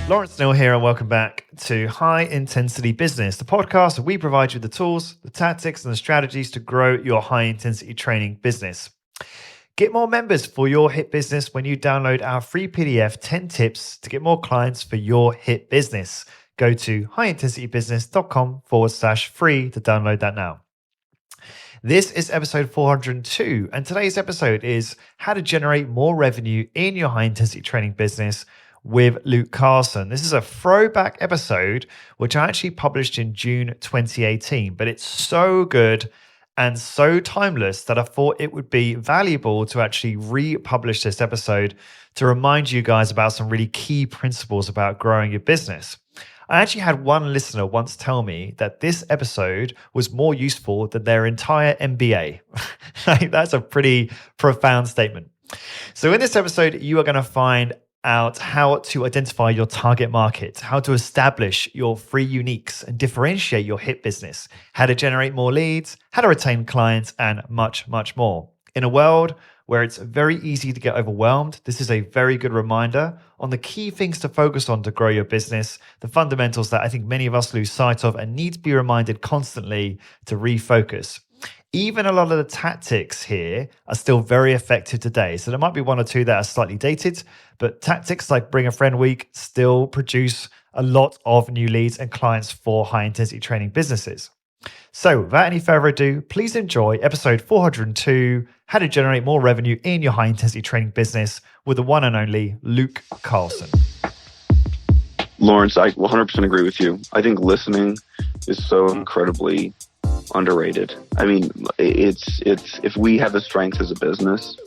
Lawrence Neal here, and welcome back to High Intensity Business, the podcast where we provide you the tools, the tactics, and the strategies to grow your high intensity training business. Get more members for your hit business when you download our free PDF 10 tips to get more clients for your hit business. Go to highintensitybusiness.com/free to download that now. This is episode 402, and today's episode is how to generate more revenue in your high intensity training business with Luke Carlson. This is a throwback episode, which I actually published in June 2018, but it's so good and so timeless that I thought it would be valuable to actually republish this episode to remind you guys about some really key principles about growing your business. I actually had one listener once tell me that this episode was more useful than their entire MBA. That's a pretty profound statement. So in this episode, you are going to find out how to identify your target market, how to establish your free uniques and differentiate your hit business, how to generate more leads, how to retain clients, and much, much more. In a world where it's very easy to get overwhelmed, this is a very good reminder on the key things to focus on to grow your business, the fundamentals that I think many of us lose sight of and need to be reminded constantly to refocus. Even a lot of the tactics here are still very effective today. So there might be one or two that are slightly dated, but tactics like Bring a Friend Week still produce a lot of new leads and clients for high intensity training businesses. So without any further ado, please enjoy episode 402, how to generate more revenue in your high intensity training business with the one and only Luke Carlson. Lawrence, I 100% agree with you. I think listening is so incredibly underrated. I mean, it's if we have a strength as a business,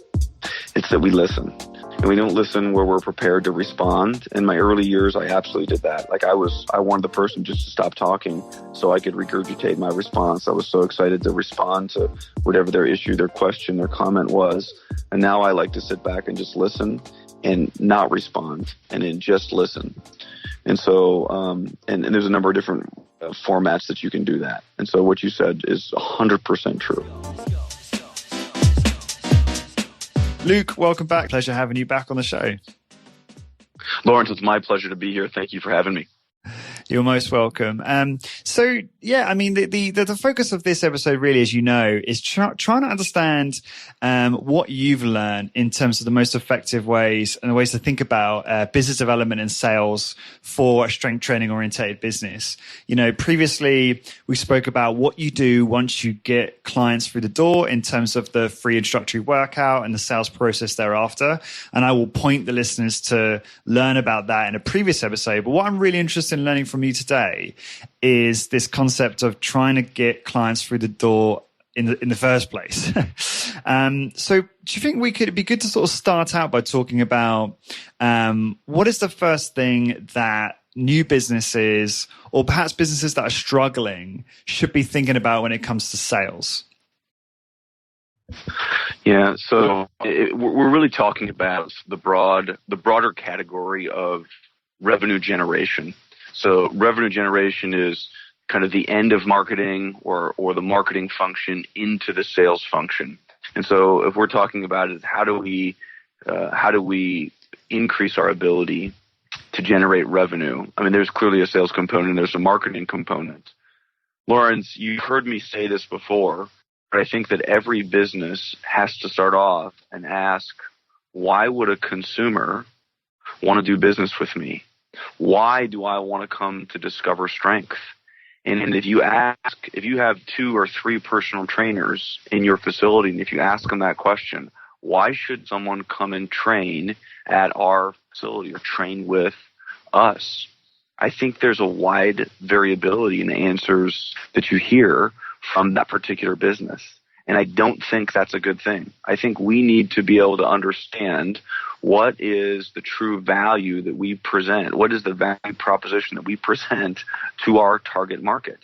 it's that we listen. And we don't listen where we're prepared to respond. In my early years, I absolutely did that. Like I wanted the person just to stop talking so I could regurgitate my response. I was so excited to respond to whatever their issue, their question, their comment was. And now I like to sit back and just listen and not respond and then just listen. And so, and there's a number of different formats that you can do that. And so what you said is 100% true. Luke, welcome back. Pleasure having you back on the show. Lawrence, it's my pleasure to be here. Thank you for having me. You're most welcome. So yeah, I mean, the focus of this episode really, as you know, is trying to understand what you've learned in terms of the most effective ways and the ways to think about business development and sales for a strength training oriented business. You know, previously we spoke about what you do once you get clients through the door in terms of the free introductory workout and the sales process thereafter. And I will point the listeners to learn about that in a previous episode. But what I'm really interested in learning from you today is this concept of trying to get clients through the door in the first place. So do you think it'd be good to sort of start out by talking about what is the first thing that new businesses or perhaps businesses that are struggling should be thinking about when it comes to sales? Yeah, so we're really talking about the broader category of revenue generation. So revenue generation is kind of the end of marketing or the marketing function into the sales function. And so if we're talking about it, how do we increase our ability to generate revenue? I mean, there's clearly a sales component, there's a marketing component. Lawrence, you've heard me say this before, but I think that every business has to start off and ask, why would a consumer want to do business with me? Why do I want to come to Discover Strength? And if you have 2 or 3 personal trainers in your facility, and if you ask them that question, why should someone come and train at our facility or train with us? I think there's a wide variability in the answers that you hear from that particular business. And I don't think that's a good thing. I think we need to be able to understand what is the true value that we present, what is the value proposition that we present to our target market.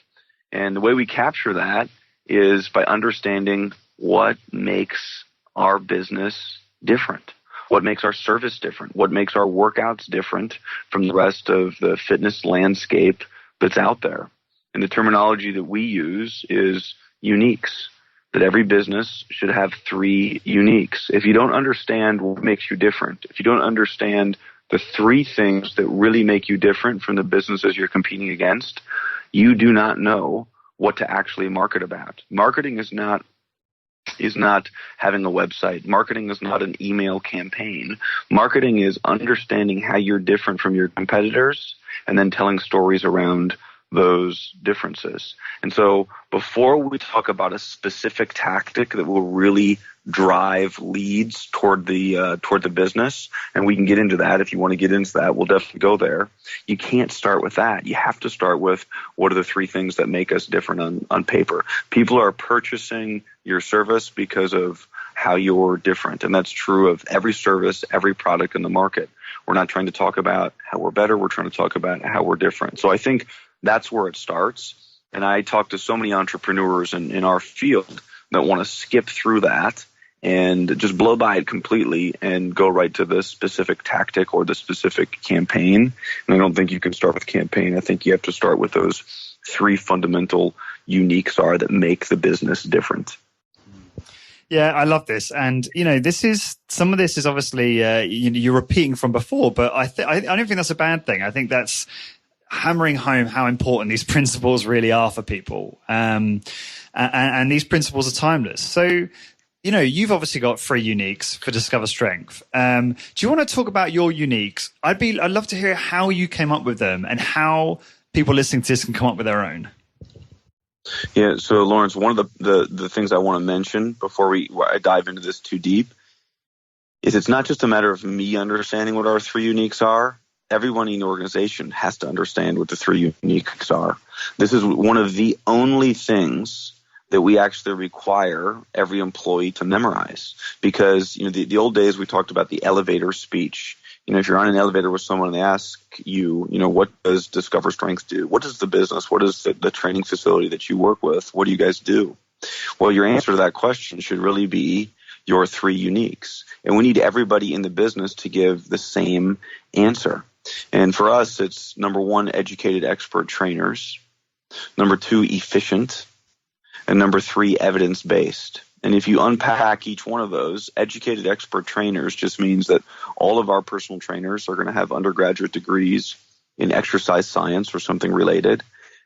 And the way we capture that is by understanding what makes our business different, what makes our service different, what makes our workouts different from the rest of the fitness landscape that's out there. And the terminology that we use is uniques. That every business should have 3 uniques. If you don't understand what makes you different, if you don't understand the three things that really make you different from the businesses you're competing against, you do not know what to actually market about. Marketing is not having a website. Marketing is not an email campaign. Marketing is understanding how you're different from your competitors and then telling stories around those differences. And so before we talk about a specific tactic that will really drive leads toward the business, and we can get into that if you want to get into that, we'll definitely go there. You can't start with that. You have to start with what are the three things that make us different on paper. People are purchasing your service because of how you're different, and that's true of every service, every product in the market. We're not trying to talk about how we're better. We're trying to talk about how we're different. So I think that's where it starts. And I talk to so many entrepreneurs in our field that want to skip through that and just blow by it completely and go right to the specific tactic or the specific campaign. And I don't think you can start with campaign. I think you have to start with those three fundamental uniques that make the business different. Yeah, I love this. And, some of this is obviously, you're repeating from before, but I don't think that's a bad thing. I think that's hammering home how important these principles really are for people. And these principles are timeless. So, you've obviously got 3 uniques for Discover Strength. Do you want to talk about your uniques? I'd love to hear how you came up with them and how people listening to this can come up with their own. Yeah. So Lawrence, one of the things I want to mention before I dive into this too deep is it's not just a matter of me understanding what our 3 uniques are. Everyone in the organization has to understand what the 3 uniques are. This is one of the only things that we actually require every employee to memorize, because the old days we talked about the elevator speech. If you're on an elevator with someone and they ask you, what does Discover Strength do? What does the business? What is the training facility that you work with? What do you guys do? Well, your answer to that question should really be your 3 uniques, and we need everybody in the business to give the same answer. And for us, it's number 1, educated expert trainers, number 2, efficient, and number 3, evidence-based. And if you unpack each one of those, educated expert trainers just means that all of our personal trainers are going to have undergraduate degrees in exercise science or something related.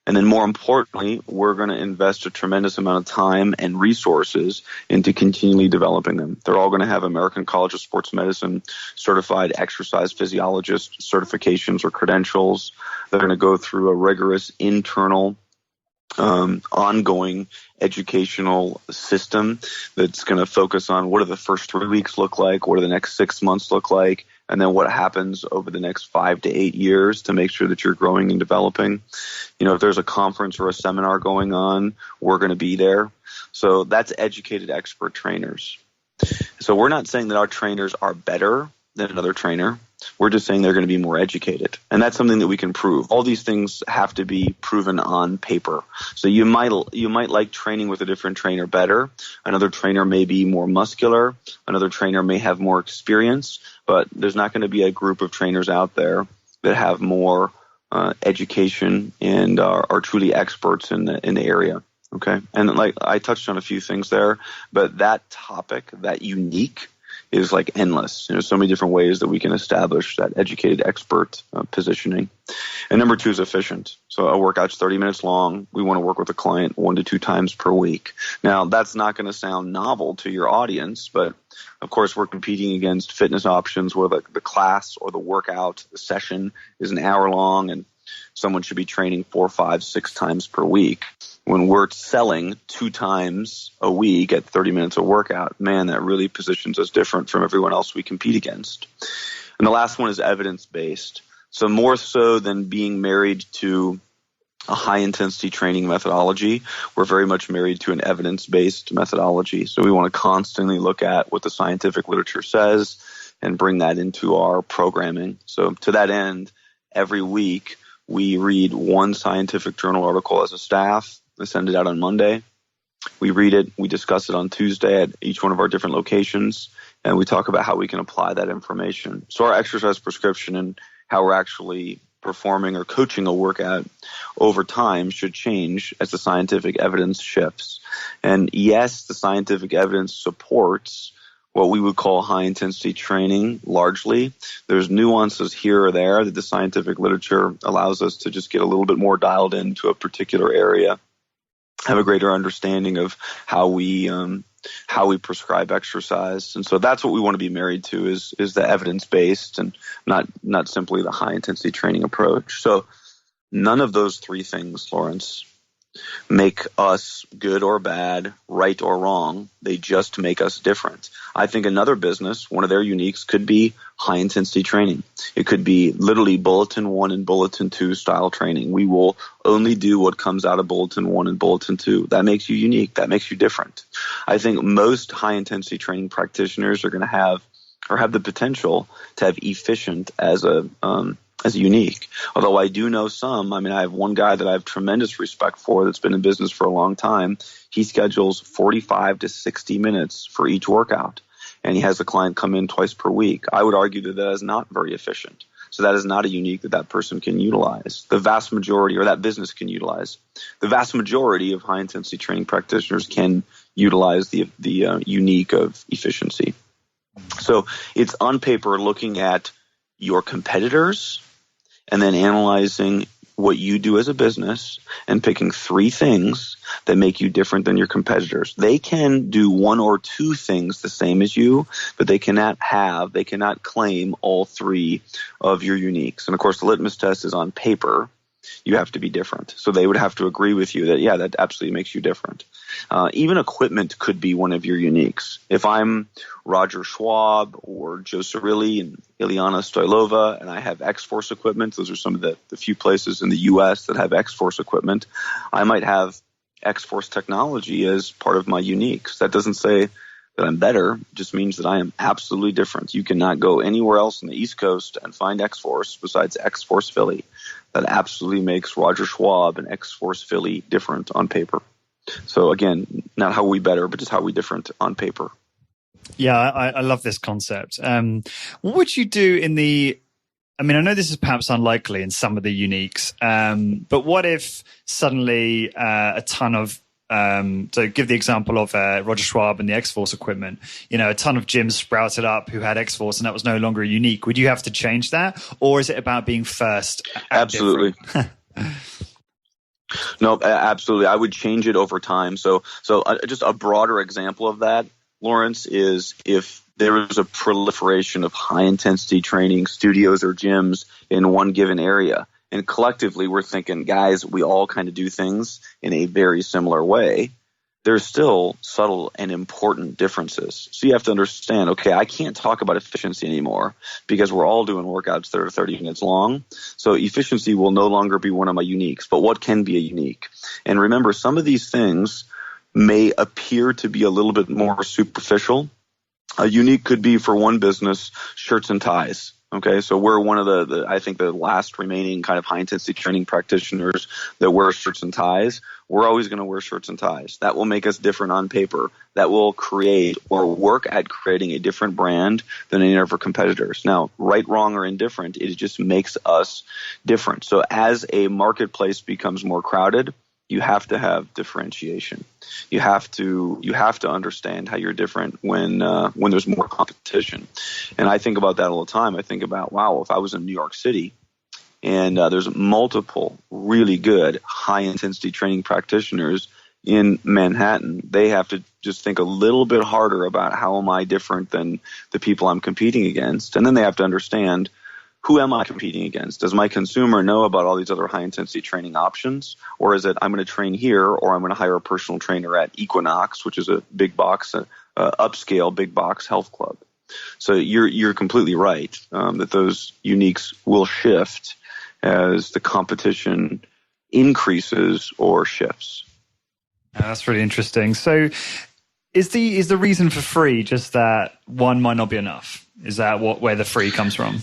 And then more importantly, we're going to invest a tremendous amount of time and resources into continually developing them. They're all going to have American College of Sports Medicine certified exercise physiologist certifications or credentials. They're going to go through a rigorous internal ongoing educational system that's going to focus on what do the first 3 weeks look like, what do the next 6 months look like, and then what happens over the next 5 to 8 years to make sure that you're growing and developing. If there's a conference or a seminar going on, we're going to be there. So that's educated expert trainers. So we're not saying that our trainers are better than another trainer. We're just saying they're going to be more educated. And that's something that we can prove. All these things have to be proven on paper. So you might like training with a different trainer better. Another trainer may be more muscular. Another trainer may have more experience. But there's not going to be a group of trainers out there that have more education and are truly experts in the area. Okay. And like I touched on a few things there, but that topic, that unique, is like endless. So many different ways that we can establish that educated expert positioning. And number 2 is efficient. So a workout's 30 minutes long. We want to work with a client 1 to 2 times per week. Now, that's not going to sound novel to your audience, but of course, we're competing against fitness options where the class or the workout, the session is an hour long and someone should be training 4, 5, 6 times per week. When we're selling 2 times a week at 30 minutes of workout, man, that really positions us different from everyone else we compete against. And the last one is evidence-based. So more so than being married to a high-intensity training methodology, we're very much married to an evidence-based methodology. So we want to constantly look at what the scientific literature says and bring that into our programming. So to that end, every week we read 1 scientific journal article as a staff. I send it out on Monday. We read it. We discuss it on Tuesday at each one of our different locations, and we talk about how we can apply that information. So our exercise prescription and how we're actually performing or coaching a workout over time should change as the scientific evidence shifts. And yes, the scientific evidence supports what we would call high intensity training largely. There's nuances here or there that the scientific literature allows us to just get a little bit more dialed into a particular area, have a greater understanding of how we prescribe exercise. And so that's what we want to be married to is the evidence-based and not simply the high intensity training approach. So none of those three things, Lawrence, make us good or bad, right or wrong. They just make us different. I think another business, one of their uniques could be high intensity training. It could be literally bulletin 1 and bulletin 2 style training. We will only do what comes out of bulletin 1 and bulletin 2. That makes you unique. That makes you different. I think most high intensity training practitioners are going to have the potential to have efficient as a unique. Although I do know some. I mean, I have one guy that I have tremendous respect for that's been in business for a long time. He schedules 45 to 60 minutes for each workout, and he has a client come in twice per week. I would argue that is not very efficient. So that is not a unique that person can utilize. The vast majority, or that business can utilize. The vast majority of high intensity training practitioners can utilize the unique of efficiency. So it's on paper looking at your competitors and then analyzing what you do as a business and picking three things that make you different than your competitors. They can do one or two things the same as you, but they cannot claim all three of your uniques. And of course, the litmus test is on paper. You have to be different. So they would have to agree with you that, yeah, that absolutely makes you different. Even equipment could be one of your uniques. If I'm Roger Schwab or Joe Cirilli and Ilyana Stoilova and I have X-Force equipment, those are some of the few places in the U.S. that have X-Force equipment, I might have X-Force technology as part of my uniques. That doesn't say that I'm better. It just means that I am absolutely different. You cannot go anywhere else on the East Coast and find X-Force besides X-Force Philly. That absolutely makes Roger Schwab and X-Force Philly different on paper. So again, not how we better, but just how we different on paper. Yeah, I love this concept. What would you do I know this is perhaps unlikely in some of the uniques, but what if suddenly a ton of, so give the example of Roger Schwab and the X-Force equipment, a ton of gyms sprouted up who had X-Force and that was no longer unique. Would you have to change that? Or is it about being first? Absolutely. No, absolutely. I would change it over time. So just a broader example of that, Lawrence, is if there is a proliferation of high intensity training studios or gyms in one given area. And collectively, we're thinking, guys, we all kind of do things in a very similar way. There's still subtle and important differences. So you have to understand, okay, I can't talk about efficiency anymore because we're all doing workouts that are 30 minutes long. So efficiency will no longer be one of my uniques. But what can be a unique? And remember, some of these things may appear to be a little bit more superficial. A unique could be, for one business, shirts and ties. Okay, so we're one of the I think the last remaining kind of high intensity training practitioners that wear shirts and ties. We're always going to wear shirts and ties. That will make us different on paper. That will create or work at creating a different brand than any of our competitors. Now, right, wrong, or indifferent, it just makes us different. So as a marketplace becomes more crowded, you have to have differentiation. You have to understand how you're different when there's more competition. And I think about that all the time. I think about, wow, if I was in New York City and there's multiple really good high intensity training practitioners in Manhattan, they have to just think a little bit harder about how am I different than the people I'm competing against. And then they have to understand, who am I competing against? Does my consumer know about all these other high-intensity training options? Or is it I'm going to train here, or I'm going to hire a personal trainer at Equinox, which is a big box, upscale big box health club? So you're completely right that those uniques will shift as the competition increases or shifts. That's really interesting. So is the reason for free just that one might not be enough? Is that where the free comes from?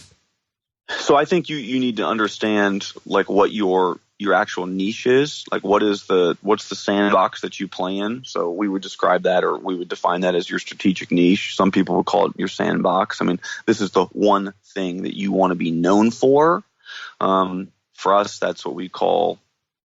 So I think you need to understand like what your actual niche is, like what's the sandbox that you play in. So we would describe that, or we would define that as your strategic niche. Some people would call it your sandbox. I mean, this is the one thing that you want to be known for. For us, that's what we call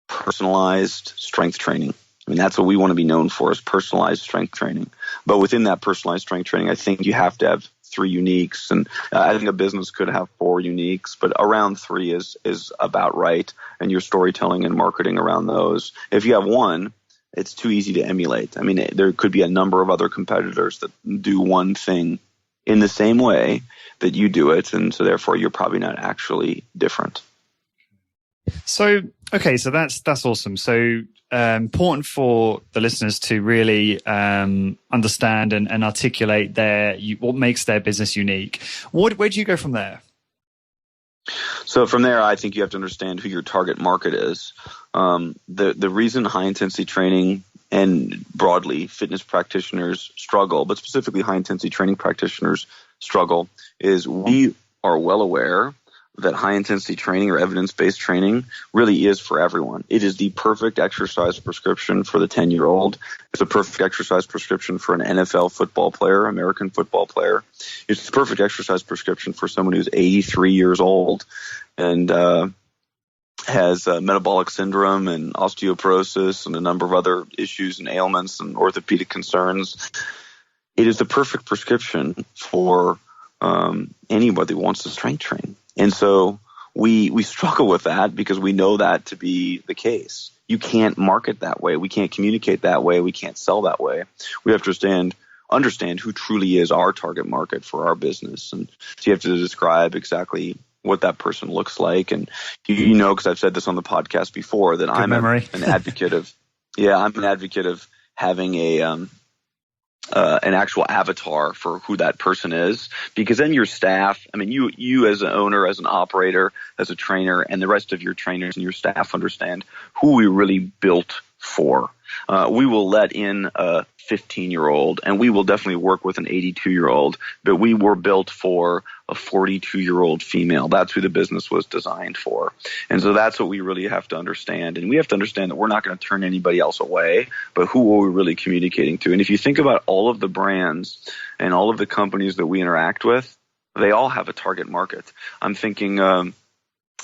personalized strength training. I mean, that's what we want to be known for, is personalized strength training. But within that personalized strength training, I think you have to have 3 uniques, and I think a business could have 4 uniques, but around 3 is about right, and your storytelling and marketing around those. If you have 1, it's too easy to emulate. I mean, there could be a number of other competitors that do one thing in the same way that you do it, and so therefore you're probably not actually different. So, okay, so that's awesome. So important for the listeners to really understand and articulate what makes their business unique. Where do you go from there? So from there, I think you have to understand who your target market is. The reason high intensity training and broadly fitness practitioners struggle, but specifically high intensity training practitioners struggle, is we are well aware that high intensity training or evidence-based training really is for everyone. It is the perfect exercise prescription for the 10-year-old. It's a perfect exercise prescription for an NFL football player, American football player. It's the perfect exercise prescription for someone who's 83 years old and has metabolic syndrome and osteoporosis and a number of other issues and ailments and orthopedic concerns. It is the perfect prescription for anybody who wants to strength train. And so we struggle with that because we know that to be the case. You can't market that way. We can't communicate that way. We can't sell that way. We have to understand who truly is our target market for our business. And so you have to describe exactly what that person looks like. And you know, because I've said this on the podcast before, that I'm an advocate of having an actual avatar for who that person is, because then your staff, I mean, you as an owner, as an operator, as a trainer, and the rest of your trainers and your staff understand who we really built for. We will let in a 15-year-old, and we will definitely work with an 82-year-old, but we were built for a 42-year-old female. That's who the business was designed for. And so that's what we really have to understand. And we have to understand that we're not going to turn anybody else away, but who are we really communicating to? And if you think about all of the brands and all of the companies that we interact with, they all have a target market. I'm thinking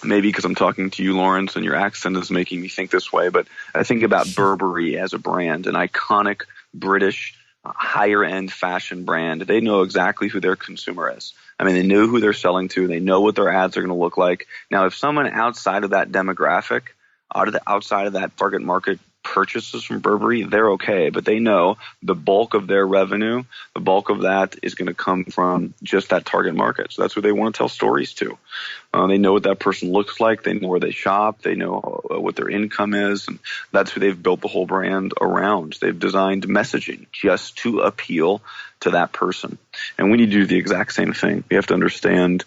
maybe because I'm talking to you, Lawrence, and your accent is making me think this way, but I think about Burberry as a brand, an iconic British higher-end fashion brand. They know exactly who their consumer is. I mean, they know who they're selling to. They know what their ads are going to look like. Now, if someone outside of that demographic, outside of that target market purchases from Burberry, they're okay. But they know the bulk of their revenue, the bulk of that is going to come from just that target market. So that's who they want to tell stories to. They know what that person looks like. They know where they shop. They know what their income is. And that's who they've built the whole brand around. They've designed messaging just to appeal to that person. And we need to do the exact same thing. We have to understand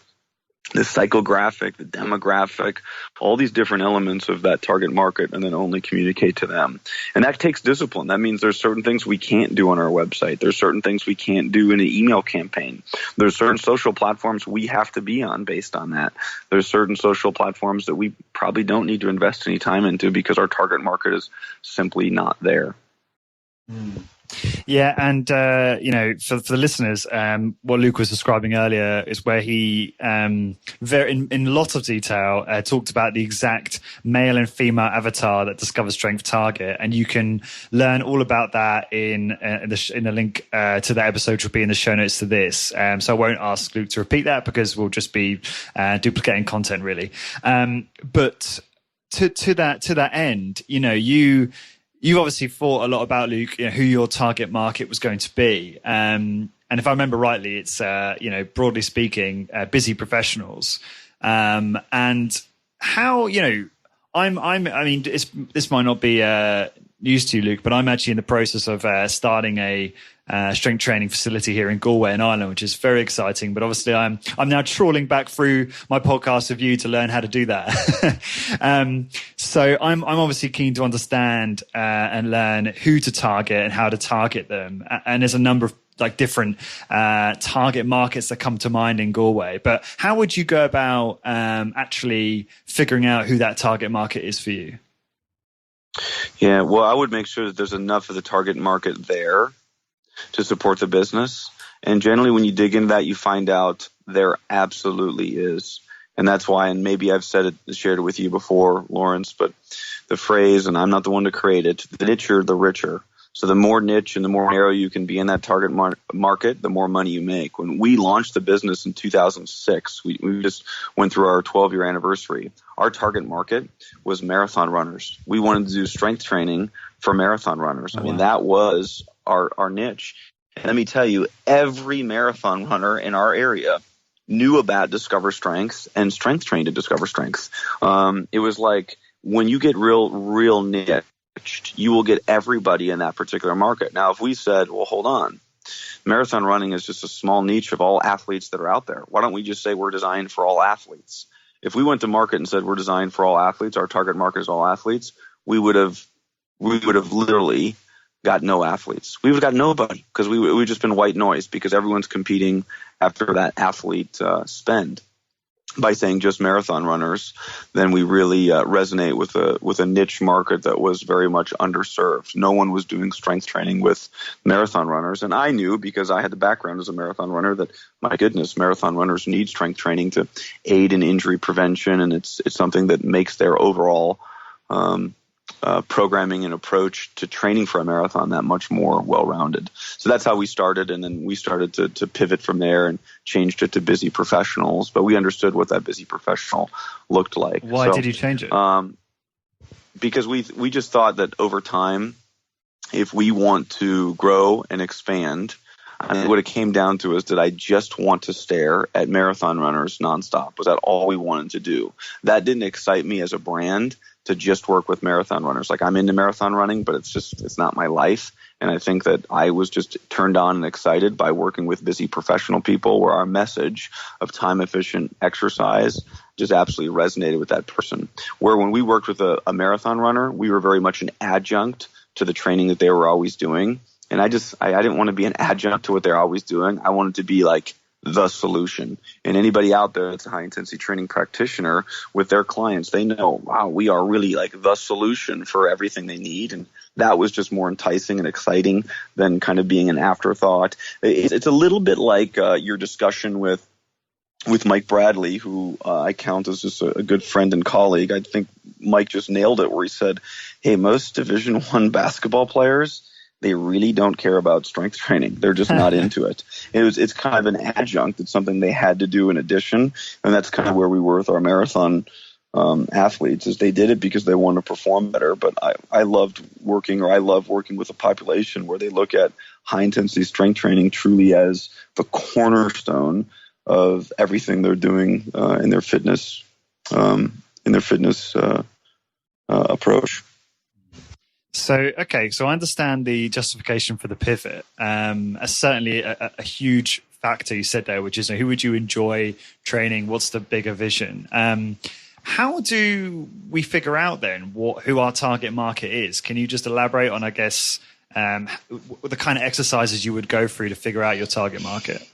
the psychographic, the demographic, all these different elements of that target market, and then only communicate to them. And that takes discipline. That means there's certain things we can't do on our website. There's certain things we can't do in an email campaign. There's certain social platforms we have to be on based on that. There's certain social platforms that we probably don't need to invest any time into because our target market is simply not there. Yeah, and for the listeners, what Luke was describing earlier is where he, in lots of detail, talked about the exact male and female avatar that Discover Strength target, and you can learn all about that in the link to that episode, which will be in the show notes to this. So I won't ask Luke to repeat that because we'll just be duplicating content, really. But to that end, you obviously thought a lot about, Luke, who your target market was going to be. And if I remember rightly, it's, broadly speaking, busy professionals. And how, this might not be news to you, Luke, but I'm actually in the process of starting a strength training facility here in Galway in Ireland, which is very exciting. But obviously I'm now trawling back through my podcast review to learn how to do that. So I'm obviously keen to understand and learn who to target and how to target them. And there's a number of different target markets that come to mind in Galway. But how would you go about actually figuring out who that target market is for you? Yeah, well, I would make sure that there's enough of the target market there to support the business. And generally, when you dig into that, you find out there absolutely is. And that's why, and maybe I've shared it with you before, Lawrence, but the phrase, and I'm not the one to create it, the nicher, the richer. So the more niche and the more narrow you can be in that target market, the more money you make. When we launched the business in 2006, we just went through our 12-year anniversary. Our target market was marathon runners. We wanted to do strength training for marathon runners. I mean, that was our niche. And let me tell you, every marathon runner in our area knew about Discover Strength and strength trained to Discover Strength. It was like when you get real niche, you will get everybody in that particular market. Now, if we said, well, hold on, marathon running is just a small niche of all athletes that are out there. Why don't we just say we're designed for all athletes? If we went to market and said we're designed for all athletes, our target market is all athletes, we would have literally got no athletes. We would have got nobody because we've just been white noise because everyone's competing after that athlete spend. By saying just marathon runners, then we really resonate with a niche market that was very much underserved. No one was doing strength training with marathon runners, and I knew because I had the background as a marathon runner that my goodness, marathon runners need strength training to aid in injury prevention, and it's something that makes their overall programming and approach to training for a marathon that much more well-rounded. So that's how we started, and then we started to pivot from there and changed it to busy professionals. But we understood what that busy professional looked like. Why did you change it? Because we just thought that over time, if we want to grow and expand, what it came down to is, did I just want to stare at marathon runners nonstop? Was that all we wanted to do? That didn't excite me as a brand to just work with marathon runners. Like, I'm into marathon running, but it's not my life. And I think that I was just turned on and excited by working with busy professional people where our message of time efficient exercise just absolutely resonated with that person. Where when we worked with a marathon runner, we were very much an adjunct to the training that they were always doing. And I didn't want to be an adjunct to what they're always doing. I wanted to be like the solution. And anybody out there that's a high intensity training practitioner with their clients, they know, wow, we are really like the solution for everything they need. And that was just more enticing and exciting than kind of being an afterthought. It's a little bit like your discussion with Mike Bradley, who I count as just a good friend and colleague. I think Mike just nailed it where he said, hey, most Division I basketball players, they really don't care about strength training. They're just not into it. It's kind of an adjunct. It's something they had to do in addition. And that's kind of where we were with our marathon athletes, is they did it because they want to perform better. But I love working with a population where they look at high intensity strength training truly as the cornerstone of everything they're doing in their fitness approach. So I understand the justification for the pivot. Certainly a huge factor you said there, which is who would you enjoy training? What's the bigger vision? How do we figure out then who our target market is? Can you just elaborate on, I guess, the kind of exercises you would go through to figure out your target market?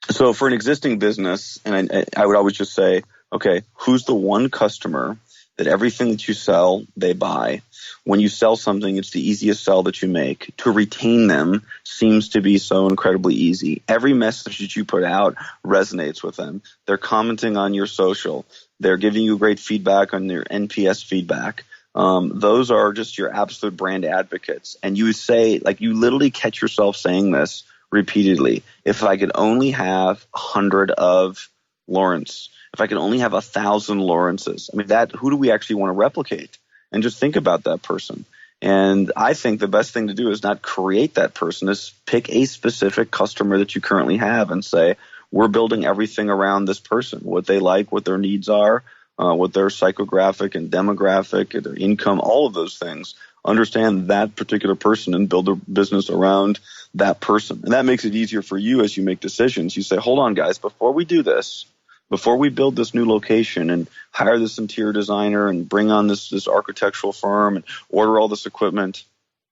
So for an existing business, and I would always just say, okay, who's the one customer that everything that you sell, they buy? When you sell something, it's the easiest sell that you make. To retain them seems to be so incredibly easy. Every message that you put out resonates with them. They're commenting on your social. They're giving you great feedback on your NPS feedback. Those are just your absolute brand advocates. And you say, like, you literally catch yourself saying this repeatedly. If I could only have 100 of Lawrence, if I could only have 1,000 Lawrences, I mean, who do we actually want to replicate? And just think about that person. And I think the best thing to do is not create that person, is pick a specific customer that you currently have and say, we're building everything around this person, what they like, what their needs are, what their psychographic and demographic, their income, all of those things. Understand that particular person and build a business around that person. And that makes it easier for you as you make decisions. You say, hold on, guys, before we do this, before we build this new location and hire this interior designer and bring on this architectural firm and order all this equipment,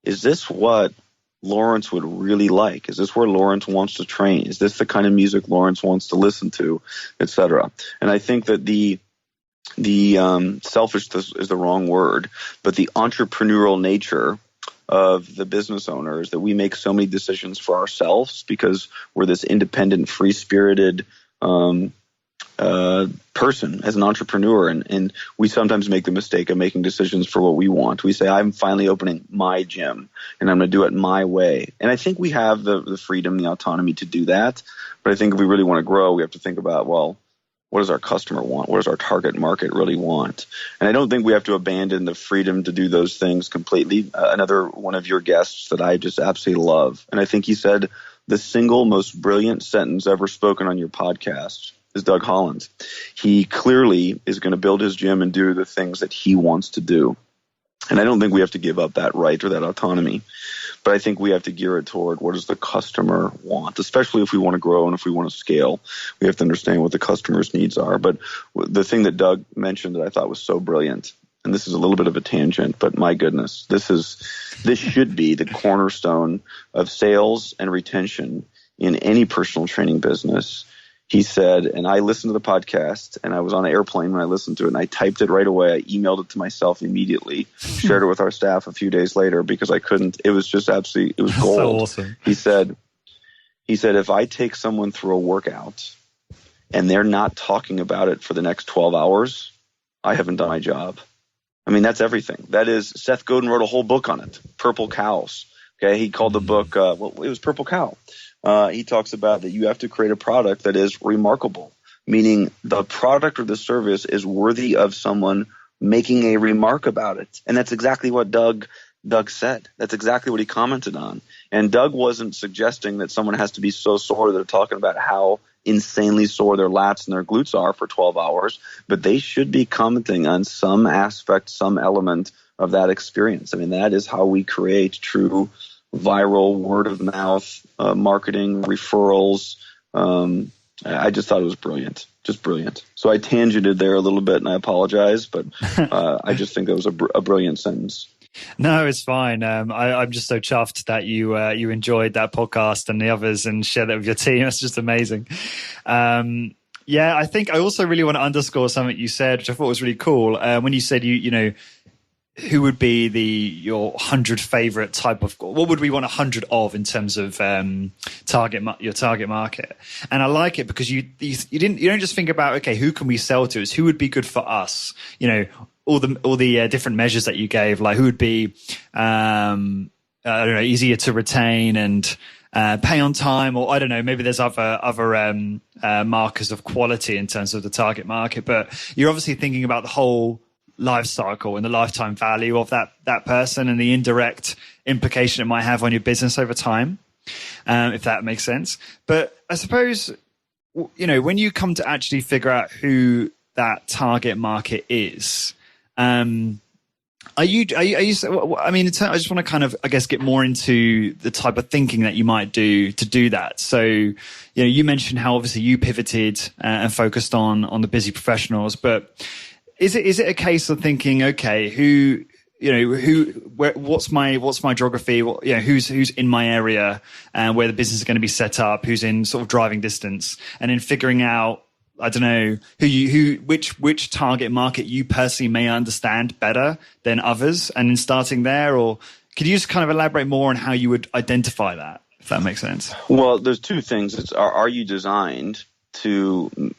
is this what Lawrence would really like? Is this where Lawrence wants to train? Is this the kind of music Lawrence wants to listen to, etc.? And I think that the selfish is the wrong word, but the entrepreneurial nature of the business owners, that we make so many decisions for ourselves because we're this independent, free-spirited person, as an entrepreneur, and we sometimes make the mistake of making decisions for what we want. We say, I'm finally opening my gym and I'm going to do it my way. And I think we have the freedom, the autonomy to do that. But I think if we really want to grow, we have to think about, well, what does our customer want? What does our target market really want? And I don't think we have to abandon the freedom to do those things completely. Another one of your guests that I just absolutely love, and I think he said the single most brilliant sentence ever spoken on your podcast, is Doug Holland. He clearly is going to build his gym and do the things that he wants to do. And I don't think we have to give up that right or that autonomy. But I think we have to gear it toward what does the customer want, especially if we want to grow and if we want to scale. We have to understand what the customer's needs are. But the thing that Doug mentioned that I thought was so brilliant, and this is a little bit of a tangent, but my goodness, this should be the cornerstone of sales and retention in any personal training business. He said, and I listened to the podcast, and I was on an airplane when I listened to it, and I typed it right away. I emailed it to myself immediately, shared it with our staff a few days later because I couldn't. It was just absolutely, it was gold. So awesome. He said, if I take someone through a workout and they're not talking about it for the next 12 hours, I haven't done my job. I mean, that's everything. That is, Seth Godin wrote a whole book on it, Purple Cows. Okay, he called the book, it was Purple Cow. He talks about that you have to create a product that is remarkable, meaning the product or the service is worthy of someone making a remark about it. And that's exactly what Doug said. That's exactly what he commented on. And Doug wasn't suggesting that someone has to be so sore that they're talking about how insanely sore their lats and their glutes are for 12 hours, but they should be commenting on some aspect, some element of that experience. I mean, that is how we create true viral word of mouth marketing, referrals. I just thought it was brilliant, just brilliant. So I tangented there a little bit, and I apologize, but I just think that was a brilliant sentence. No, it's fine. I'm just so chuffed that you enjoyed that podcast and the others and shared that with your team. That's just amazing. Yeah, I think I also really want to underscore something you said, which I thought was really cool. When you said you know, who would be your 100 favorite type of, what would we want 100 of in terms of your target market? And I like it because you don't just think about, okay, who can we sell to? It's who would be good for us. You know, all the different measures that you gave, like who would be I don't know, easier to retain and pay on time, or I don't know, maybe there's other markers of quality in terms of the target market. But you're obviously thinking about the whole life cycle and the lifetime value of that person and the indirect implication it might have on your business over time, if that makes sense. But I suppose, you know, when you come to actually figure out who that target market is, are you, I mean, I just want to kind of, I guess, get more into the type of thinking that you might do to do that. So, you know, you mentioned how obviously you pivoted and focused on the busy professionals, but is it a case of thinking, okay, what's my geography? Who's in my area and where the business is going to be set up? Who's in sort of driving distance, and then figuring out, I don't know, which target market you personally may understand better than others, and then starting there. Or could you just kind of elaborate more on how you would identify that, if that makes sense? Well, there's two things. It's are you designed to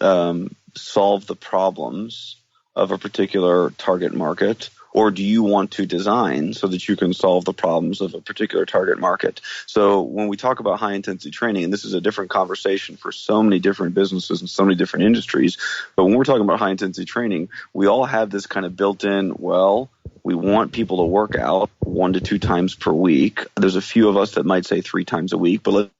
solve the problems of a particular target market, or do you want to design so that you can solve the problems of a particular target market? So when we talk about high intensity training, and this is a different conversation for so many different businesses and so many different industries, but when we're talking about high intensity training, we all have this kind of built in, well, we want people to work out 1 to 2 times per week. There's a few of us that might say 3 times a week, but let's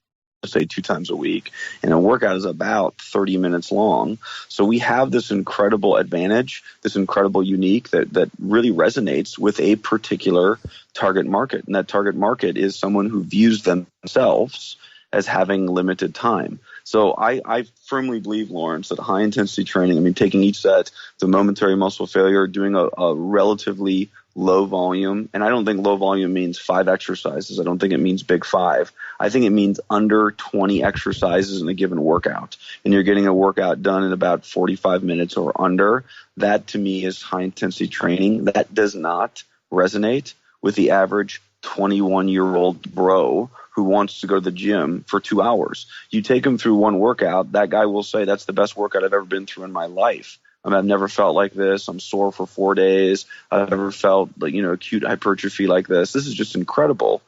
say 2 times a week, and a workout is about 30 minutes long. So we have this incredible advantage, this incredible unique that really resonates with a particular target market. And that target market is someone who views themselves as having limited time. So I firmly believe, Lawrence, that high intensity training, I mean, taking each set to momentary muscle failure, doing a relatively low volume, and I don't think low volume means 5 exercises. I don't think it means big 5. I think it means under 20 exercises in a given workout, and you're getting a workout done in about 45 minutes or under. That to me is high intensity training. That does not resonate with the average 21-year-old bro who wants to go to the gym for 2 hours. You take him through one workout, that guy will say, that's the best workout I've ever been through in my life. I mean, I've never felt like this. I'm sore for 4 days. I've never felt like, acute hypertrophy like this. This is just incredible.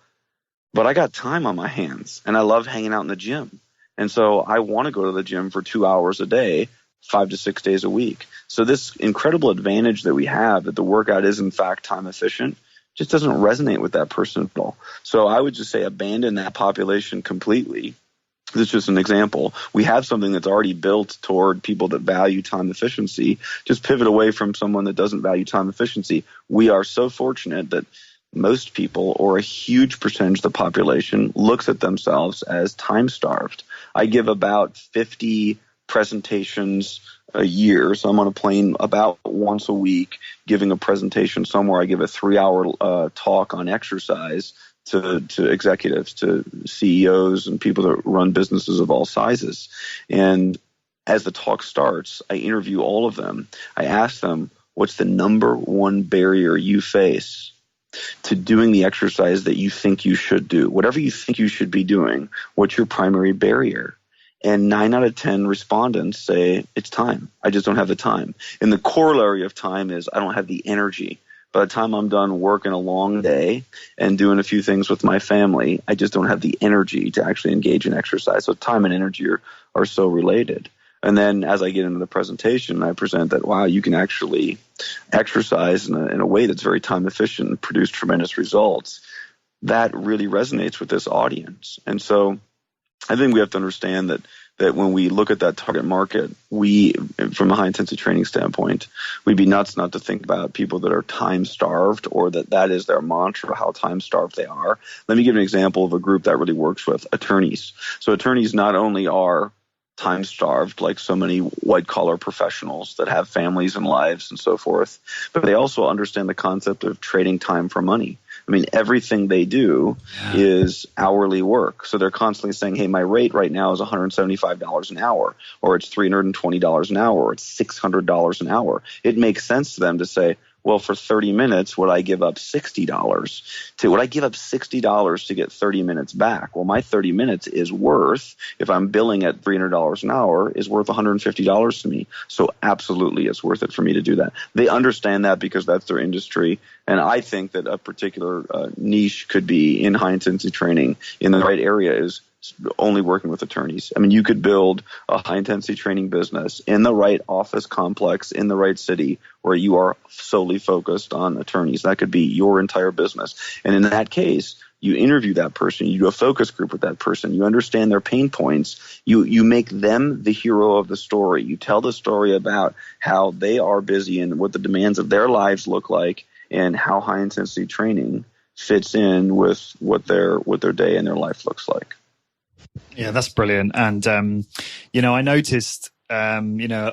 But I got time on my hands, and I love hanging out in the gym. And so I want to go to the gym for 2 hours a day, 5 to 6 days a week. So this incredible advantage that we have, that the workout is in fact time efficient, just doesn't resonate with that person at all. So I would just say abandon that population completely. This is just an example. We have something that's already built toward people that value time efficiency. Just pivot away from someone that doesn't value time efficiency. We are so fortunate that most people, or a huge percentage of the population, looks at themselves as time starved. I give about 50 presentations a year. So I'm on a plane about once a week giving a presentation somewhere. I give a 3-hour talk on exercise to executives, to CEOs and people that run businesses of all sizes. And as the talk starts, I interview all of them. I ask them, what's the number one barrier you face to doing the exercise that you think you should do? Whatever you think you should be doing, what's your primary barrier? And 9 out of 10 respondents say it's time. I just don't have the time. And the corollary of time is I don't have the energy. By the time I'm done working a long day and doing a few things with my family, I just don't have the energy to actually engage in exercise. So time and energy are so related. And then as I get into the presentation, I present that, wow, you can actually exercise in a way that's very time efficient and produce tremendous results. That really resonates with this audience. And so I think we have to understand that when we look at that target market, we, from a high-intensity training standpoint, we'd be nuts not to think about people that are time-starved, or that is their mantra, how time-starved they are. Let me give an example of a group that really works with attorneys. So attorneys not only are time-starved, like so many white-collar professionals that have families and lives and so forth, but they also understand the concept of trading time for money. I mean, everything they do is hourly work. So they're constantly saying, hey, my rate right now is $175 an hour, or it's $320 an hour, or it's $600 an hour. It makes sense to them to say, well, for 30 minutes, would I give up $60? Would I give up $60 to get 30 minutes back? Well, my 30 minutes is worth, if I'm billing at $300 an hour, is worth $150 to me. So absolutely, it's worth it for me to do that. They understand that because that's their industry. And I think that a particular niche could be in high-intensity training in the right area is only working with attorneys. I mean, you could build a high-intensity training business in the right office complex in the right city where you are solely focused on attorneys. That could be your entire business. And in that case, you interview that person, you do a focus group with that person, you understand their pain points, you make them the hero of the story. You tell the story about how they are busy and what the demands of their lives look like and how high-intensity training fits in with what their day and their life looks like. Yeah, that's brilliant. And, I noticed, a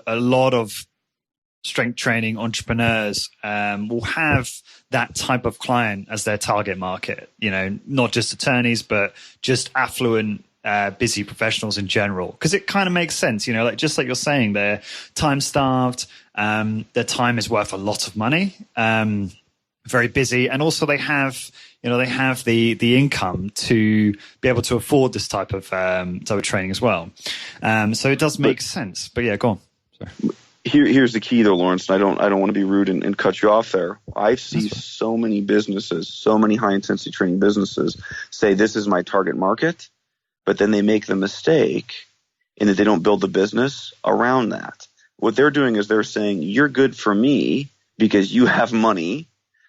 lot of strength training entrepreneurs will have that type of client as their target market, not just attorneys, but just affluent, busy professionals in general. Because it kind of makes sense, just like you're saying, they're time starved, their time is worth a lot of money, very busy. And also they have the income to be able to afford this type of training as well. So it does make sense. But yeah, go on. Sorry. Here's the key, though, Lawrence. And I don't want to be rude and cut you off there. I see so many businesses, so many high-intensity training businesses say this is my target market, but then they make the mistake in that they don't build the business around that. What they're doing is they're saying, you're good for me because you have money,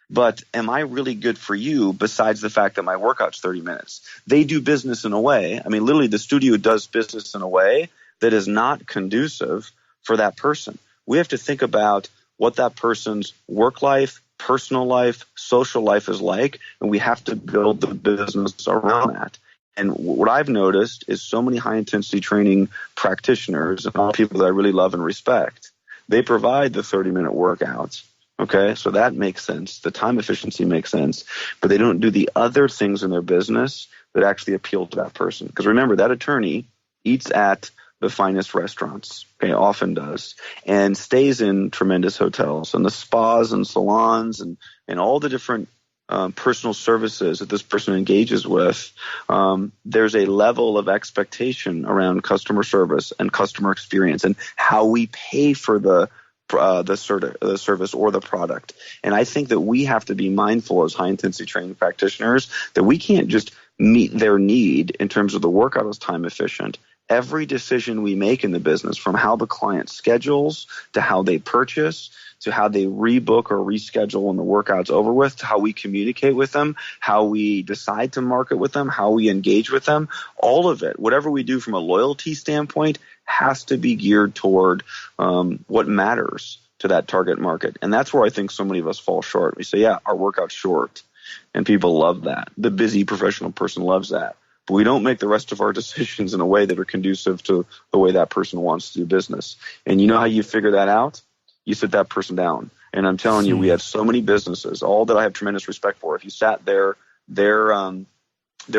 but am I really good for you besides the fact that my workout's 30 minutes? They do business in a way. I mean, literally the studio does business in a way that is not conducive for that person. We have to think about what that person's work life, personal life, social life is like, and we have to build the business around that. And what I've noticed is so many high-intensity training practitioners and all people that I really love and respect, they provide the 30-minute workouts. Okay, so that makes sense. The time efficiency makes sense, but they don't do the other things in their business that actually appeal to that person. Because remember, that attorney eats at the finest restaurants, okay, often does, and stays in tremendous hotels and the spas and salons and all the different personal services that this person engages with, there's a level of expectation around customer service and customer experience and how we pay for the service or the product. And I think that we have to be mindful as high-intensity training practitioners that we can't just meet their need in terms of the workout as time efficient. Every decision we make in the business, from how the client schedules to how they purchase to how they rebook or reschedule when the workout's over with, to how we communicate with them, how we decide to market with them, how we engage with them, all of it, whatever we do from a loyalty standpoint, has to be geared toward what matters to that target market. And that's where I think so many of us fall short. We say, yeah, our workout's short, and people love that. The busy professional person loves that. But we don't make the rest of our decisions in a way that are conducive to the way that person wants to do business. And you know how you figure that out? You sit that person down. And I'm telling you, we have so many businesses, all that I have tremendous respect for. If you sat their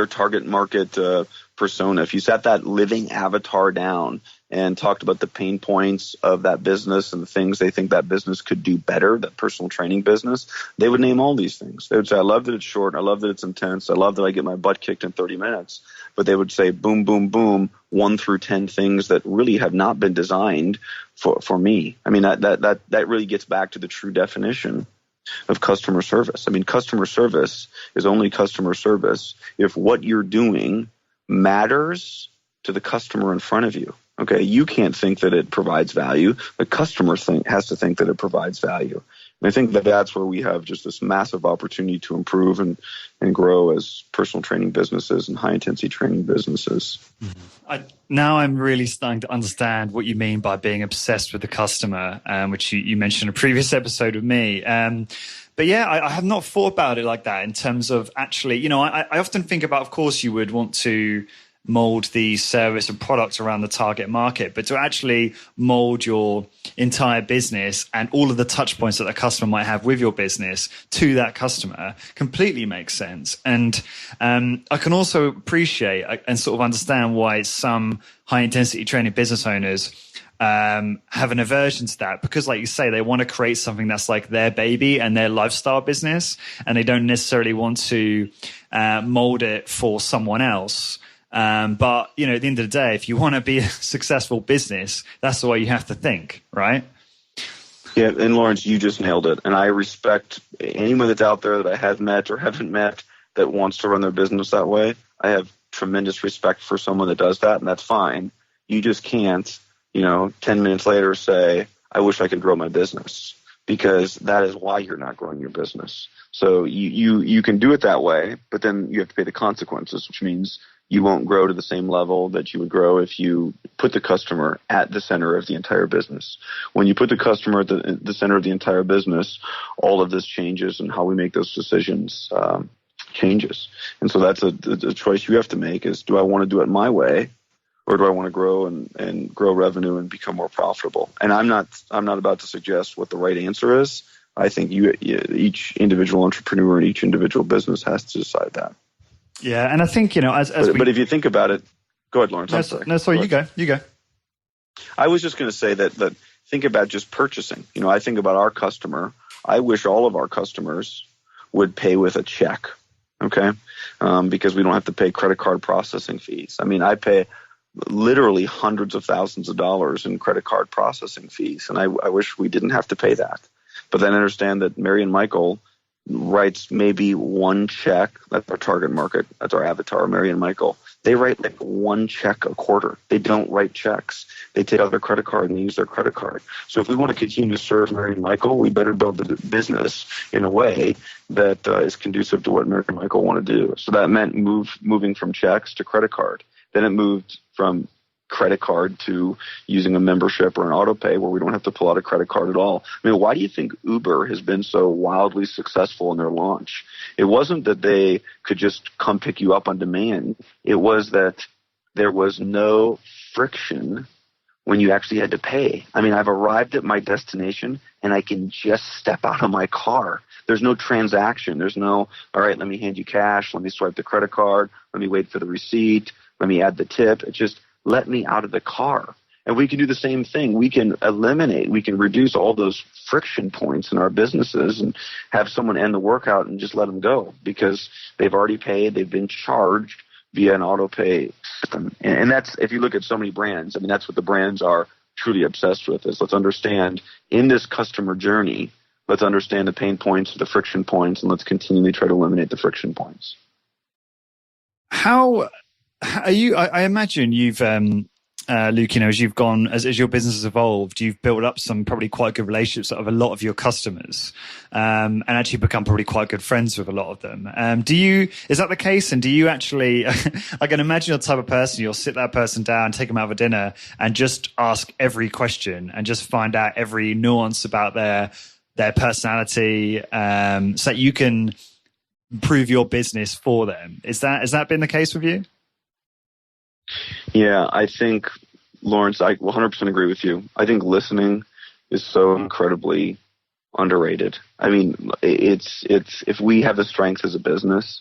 target market persona, if you sat that living avatar down and talked about the pain points of that business and the things they think that business could do better, that personal training business, they would name all these things. They would say, I love that it's short. I love that it's intense. I love that I get my butt kicked in 30 minutes. But they would say, boom, boom, boom, 1 through 10 things that really have not been designed for me. I mean, that really gets back to the true definition of customer service. I mean, customer service is only customer service if what you're doing matters to the customer in front of you. Okay, you can't think that it provides value. The customer has to think that it provides value. And I think that that's where we have just this massive opportunity to improve and grow as personal training businesses and high-intensity training businesses. Now I'm really starting to understand what you mean by being obsessed with the customer, which you mentioned in a previous episode with me. But yeah, I have not thought about it like that in terms of actually, you know, I often think about, of course, you would want to mold the service and product around the target market, but to actually mold your entire business and all of the touch points that the customer might have with your business to that customer completely makes sense. And I can also appreciate and sort of understand why some high intensity training business owners have an aversion to that, because like you say, they want to create something that's like their baby and their lifestyle business, and they don't necessarily want to mold it for someone else. But, you know, at the end of the day, if you want to be a successful business, that's the way you have to think, right? Yeah, and Lawrence, you just nailed it. And I respect anyone that's out there that I have met or haven't met that wants to run their business that way. I have tremendous respect for someone that does that, and that's fine. You just can't, 10 minutes later say, I wish I could grow my business, because that is why you're not growing your business. So you can do it that way, but then you have to pay the consequences, which means you won't grow to the same level that you would grow if you put the customer at the center of the entire business. When you put the customer at the center of the entire business, all of this changes, and how we make those decisions changes. And so that's a choice you have to make: is, do I want to do it my way, or do I want to grow and grow revenue and become more profitable? And I'm not about to suggest what the right answer is. I think each individual entrepreneur and each individual business has to decide that. Yeah, and I think, but if you think about it, go ahead, Lawrence. Sorry, you go. I was just going to say that think about just purchasing. I think about our customer. I wish all of our customers would pay with a check, okay? Because we don't have to pay credit card processing fees. I mean, I pay literally hundreds of thousands of dollars in credit card processing fees, and I wish we didn't have to pay that. But then understand that Mary and Michael writes maybe one check. That's our target market. That's our avatar, Mary and Michael. They write like one check a quarter. They don't write checks. They take out their credit card and use their credit card. So if we want to continue to serve Mary and Michael, we better build the business in a way that is conducive to what Mary and Michael want to do. So that meant moving from checks to credit card. Then it moved from credit card to using a membership or an auto pay where we don't have to pull out a credit card at all. I mean, why do you think Uber has been so wildly successful in their launch? It wasn't that they could just come pick you up on demand. It was that there was no friction when you actually had to pay. I mean, I've arrived at my destination and I can just step out of my car. There's no transaction. There's no, all right, let me hand you cash. Let me swipe the credit card. Let me wait for the receipt. Let me add the tip. It just let me out of the car. And we can do the same thing. We can reduce all those friction points in our businesses and have someone end the workout and just let them go because they've already paid, they've been charged via an auto pay system. And that's, if you look at so many brands, I mean, that's what the brands are truly obsessed with, is let's understand in this customer journey, let's understand the pain points, the friction points, and let's continually try to eliminate the friction points. How are you? I imagine you've, Luke, as you've gone, as your business has evolved, you've built up some probably quite good relationships with a lot of your customers, and actually become probably quite good friends with a lot of them. Is that the case? And do you actually, I can imagine you're the type of person, you'll sit that person down, take them out for dinner and just ask every question and just find out every nuance about their personality, so that you can improve your business for them. Has that been the case with you? Yeah, I think, Lawrence, I 100% agree with you. I think listening is so incredibly underrated. I mean, it's if we have a strength as a business,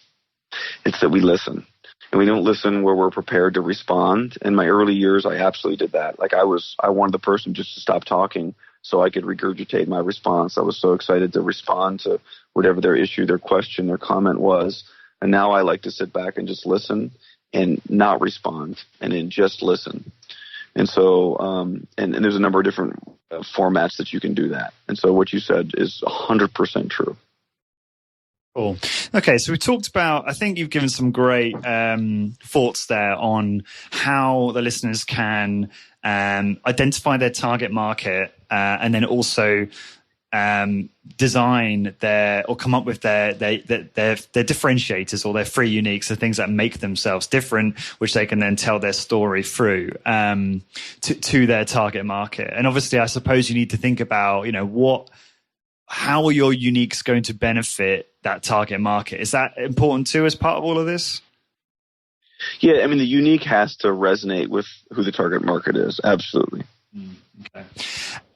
it's that we listen. And we don't listen where we're prepared to respond. In my early years, I absolutely did that. Like I wanted the person just to stop talking so I could regurgitate my response. I was so excited to respond to whatever their issue, their question, their comment was. And now I like to sit back and just listen and not respond, and then just listen. And so, and there's a number of different formats that you can do that. And so what you said is 100% true. Cool. Okay, so we talked about, I think you've given some great thoughts there on how the listeners can identify their target market, and then also design come up with their differentiators or their free uniques, the things that make themselves different, which they can then tell their story through to their target market. And obviously, I suppose you need to think about, how are your uniques going to benefit that target market? Is that important too as part of all of this? Yeah, I mean, the unique has to resonate with who the target market is. Absolutely. Okay.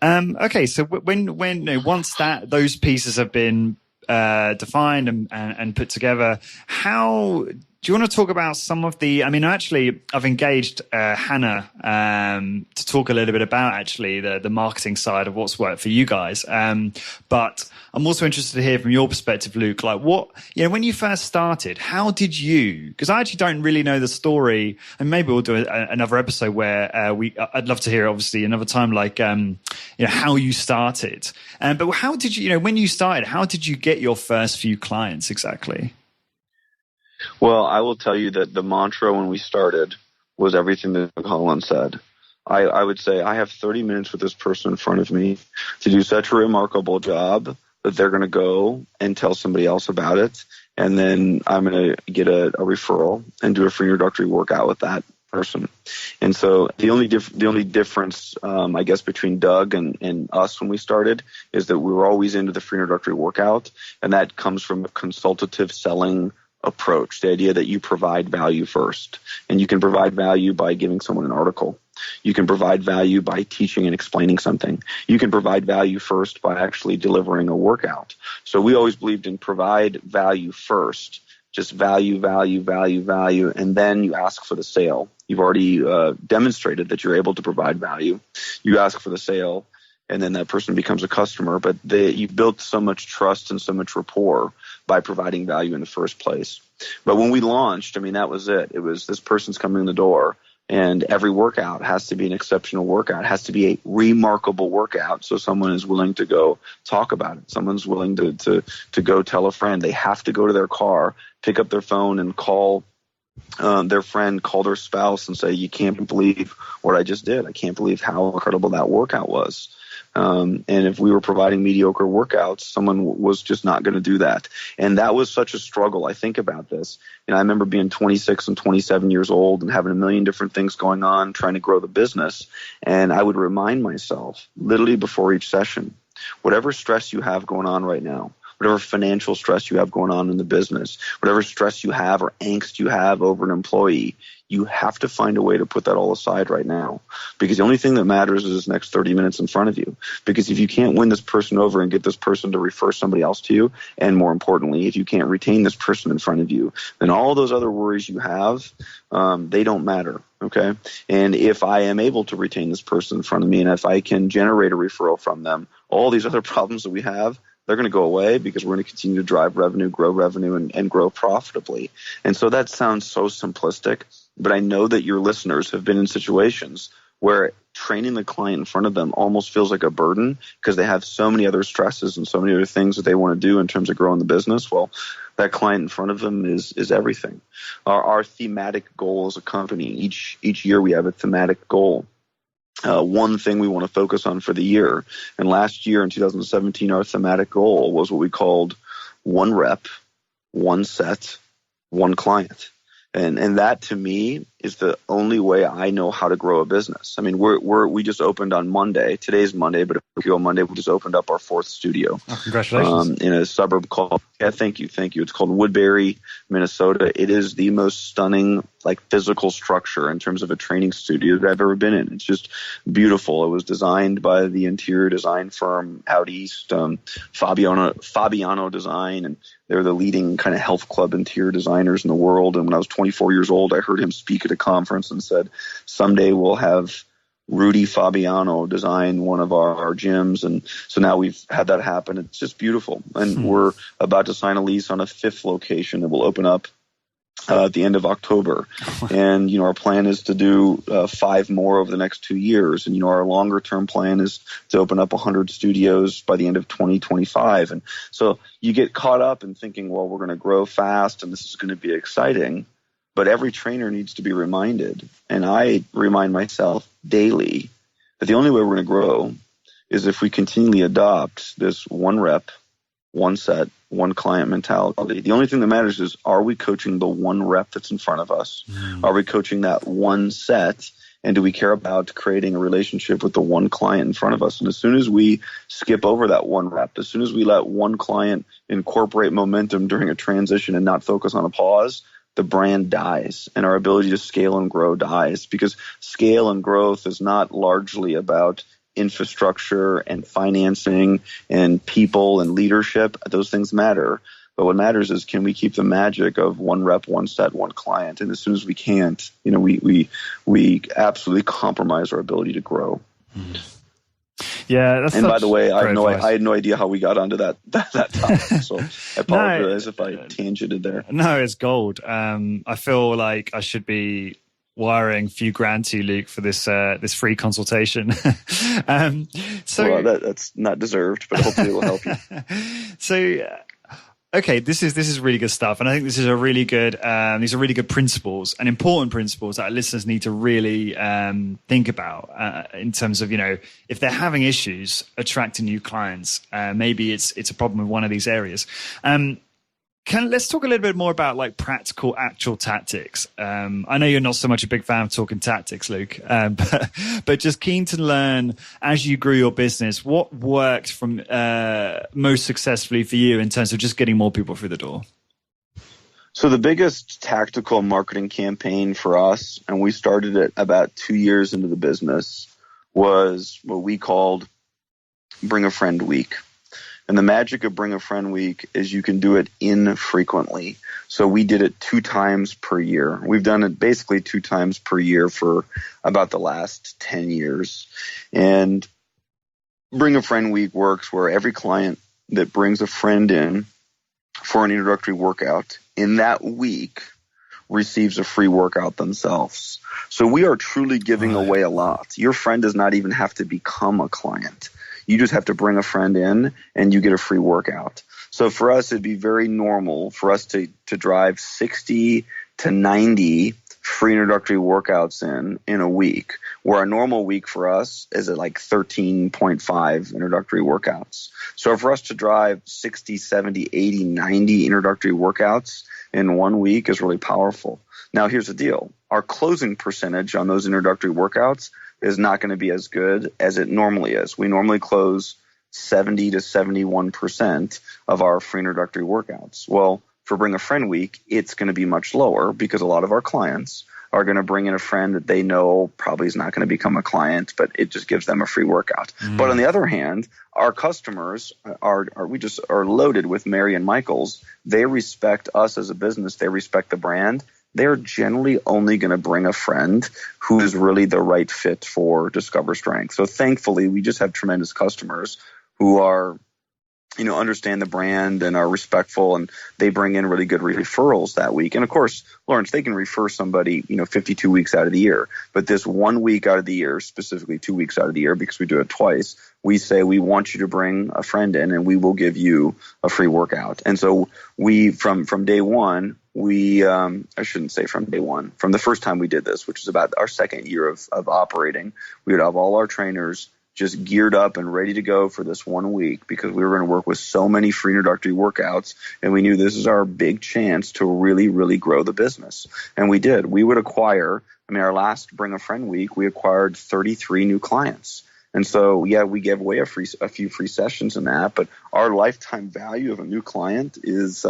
Okay. So when once those pieces have been defined and put together, how do you want to talk about some of the? I mean, actually, I've engaged Hannah to talk a little bit about actually the marketing side of what's worked for you guys. But I'm also interested to hear from your perspective, Luke. Like, what when you first started, how did you? Because I actually don't really know the story, and maybe we'll do another episode where I'd love to hear, obviously, another time, like how you started. But how did you? When you started, how did you get your first few clients exactly? Well, I will tell you that the mantra when we started was everything that Colin said. I would say I have 30 minutes with this person in front of me to do such a remarkable job that they're going to go and tell somebody else about it. And then I'm going to get a referral and do a free introductory workout with that person. And so the only difference, I guess, between Doug and us when we started is that we were always into the free introductory workout. And that comes from a consultative selling approach, the idea that you provide value first. And you can provide value by giving someone an article. You can provide value by teaching and explaining something. You can provide value first by actually delivering a workout. So we always believed in provide value first, just value, and then you ask for the sale. You've already demonstrated that you're able to provide value. You ask for the sale, and then that person becomes a customer. But you've built so much trust and so much rapport by providing value in the first place. But when we launched, I mean, that was it. It was this person's coming in the door, and every workout has to be an exceptional workout. It has to be a remarkable workout, so someone is willing to go talk about it. Someone's willing to go tell a friend. They have to go to their car, pick up their phone, and call their friend, call their spouse, and say, "You can't believe what I just did. I can't believe how incredible that workout was." And if we were providing mediocre workouts, someone was just not going to do that. And that was such a struggle. I think about this. I remember being 26 and 27 years old and having a million different things going on, trying to grow the business. And I would remind myself, literally before each session, whatever stress you have going on right now, whatever financial stress you have going on in the business, whatever stress you have or angst you have over an employee, You have to find a way to put that all aside right now, because the only thing that matters is this next 30 minutes in front of you. Because if you can't win this person over and get this person to refer somebody else to you, and more importantly, if you can't retain this person in front of you, then all those other worries you have, they don't matter. Okay. And if I am able to retain this person in front of me, and if I can generate a referral from them, all these other problems that we have, they're going to go away, because we're going to continue to drive revenue, and grow profitably. And so that sounds so simplistic, but I know that your listeners have been in situations where training the client in front of them almost feels like a burden, because they have so many other stresses and so many other things that they want to do in terms of growing the business. Well, that client in front of them is everything. Our thematic goal as a company, each year we have a thematic goal. One thing we want to focus on for the year. And last year in 2017, our thematic goal was what we called one rep, one set, one client. And that to me is the only way I know how to grow a business. I mean, we just opened on Monday. Today's Monday, but if we go Monday, we just opened up our 4th studio. Oh, congratulations. In a suburb called, thank you. It's called Woodbury, Minnesota. It is the most stunning, physical structure in terms of a training studio that I've ever been in. It's just beautiful. It was designed by the interior design firm out east, Fabiano Design, and they're the leading kind of health club interior designers in the world. And when I was 24 years old, I heard him speak at a conference and said, someday we'll have Rudy Fabiano design one of our gyms. And so now we've had that happen. It's just beautiful. And we're about to sign a lease on a 5th location that will open up at the end of October. And, our plan is to do 5 more over the next 2 years. And, our longer term plan is to open up 100 studios by the end of 2025. And so you get caught up in thinking, well, we're going to grow fast and this is going to be exciting. But every trainer needs to be reminded, and I remind myself daily, that the only way we're going to grow is if we continually adopt this one rep, one set, one client mentality. The only thing that matters is, are we coaching the one rep that's in front of us? Are we coaching that one set? And do we care about creating a relationship with the one client in front of us? And as soon as we skip over that one rep, as soon as we let one client incorporate momentum during a transition and not focus on a pause, the brand dies and our ability to scale and grow dies, because scale and growth is not largely about infrastructure and financing and people and leadership. Those things matter. But what matters is, can we keep the magic of one rep, one set, one client? And as soon as we can't, we absolutely compromise our ability to grow. Yeah. And by the way, I had no idea how we got onto that topic. So I apologize if I tangented there. No, it's gold. I feel like I should be wiring a few grand to you, Luke, for this free consultation. Well, that's not deserved, but hopefully it will help you. So, okay, this is really good stuff, and I think this is a really good. These are really good principles and important principles that our listeners need to really think about in terms of, if they're having issues attracting new clients, maybe it's a problem with one of these areas. Let's talk a little bit more about practical, actual tactics. I know you're not so much a big fan of talking tactics, Luke, but just keen to learn, as you grew your business, what worked from most successfully for you in terms of just getting more people through the door. So the biggest tactical marketing campaign for us, and we started it about 2 years into the business, was what we called Bring a Friend Week. And the magic of Bring a Friend Week is you can do it infrequently. So we did it 2 times per year. We've done it basically 2 times per year for about the last 10 years. And Bring a Friend Week works where every client that brings a friend in for an introductory workout in that week receives a free workout themselves. So we are truly giving away a lot. Your friend does not even have to become a client. You just have to bring a friend in and you get a free workout. So for us, it'd be very normal for us to drive 60 to 90 free introductory workouts in a week, where a normal week for us is at 13.5 introductory workouts. So for us to drive 60, 70, 80, 90 introductory workouts in 1 week is really powerful. Now, here's the deal. Our closing percentage on those introductory workouts is not going to be as good as it normally is. We normally close 70 to 71% of our free introductory workouts. Well, for Bring a Friend Week, it's going to be much lower because a lot of our clients are going to bring in a friend that they know probably is not going to become a client, but it just gives them a free workout. But on the other hand, our customers are loaded with Mary and Michaels. They respect us as a business. They respect the brand. They're generally only going to bring a friend who is really the right fit for Discover Strength. So thankfully, we just have tremendous customers who are, understand the brand and are respectful, and they bring in really good referrals that week. And of course, Lawrence, they can refer somebody, 52 weeks out of the year. But this 1 week out of the year, specifically 2 weeks out of the year, because we do it twice, we say we want you to bring a friend in and we will give you a free workout. And so we, from day one, I shouldn't say from day one, from the first time we did this, which is about our second year of operating, we would have all our trainers just geared up and ready to go for this 1 week, because we were going to work with so many free introductory workouts, and we knew this is our big chance to really, really grow the business. And we did. We would acquire, our last Bring a Friend week, we acquired 33 new clients. And so, yeah, we gave away a few free sessions in that, but our lifetime value of a new client is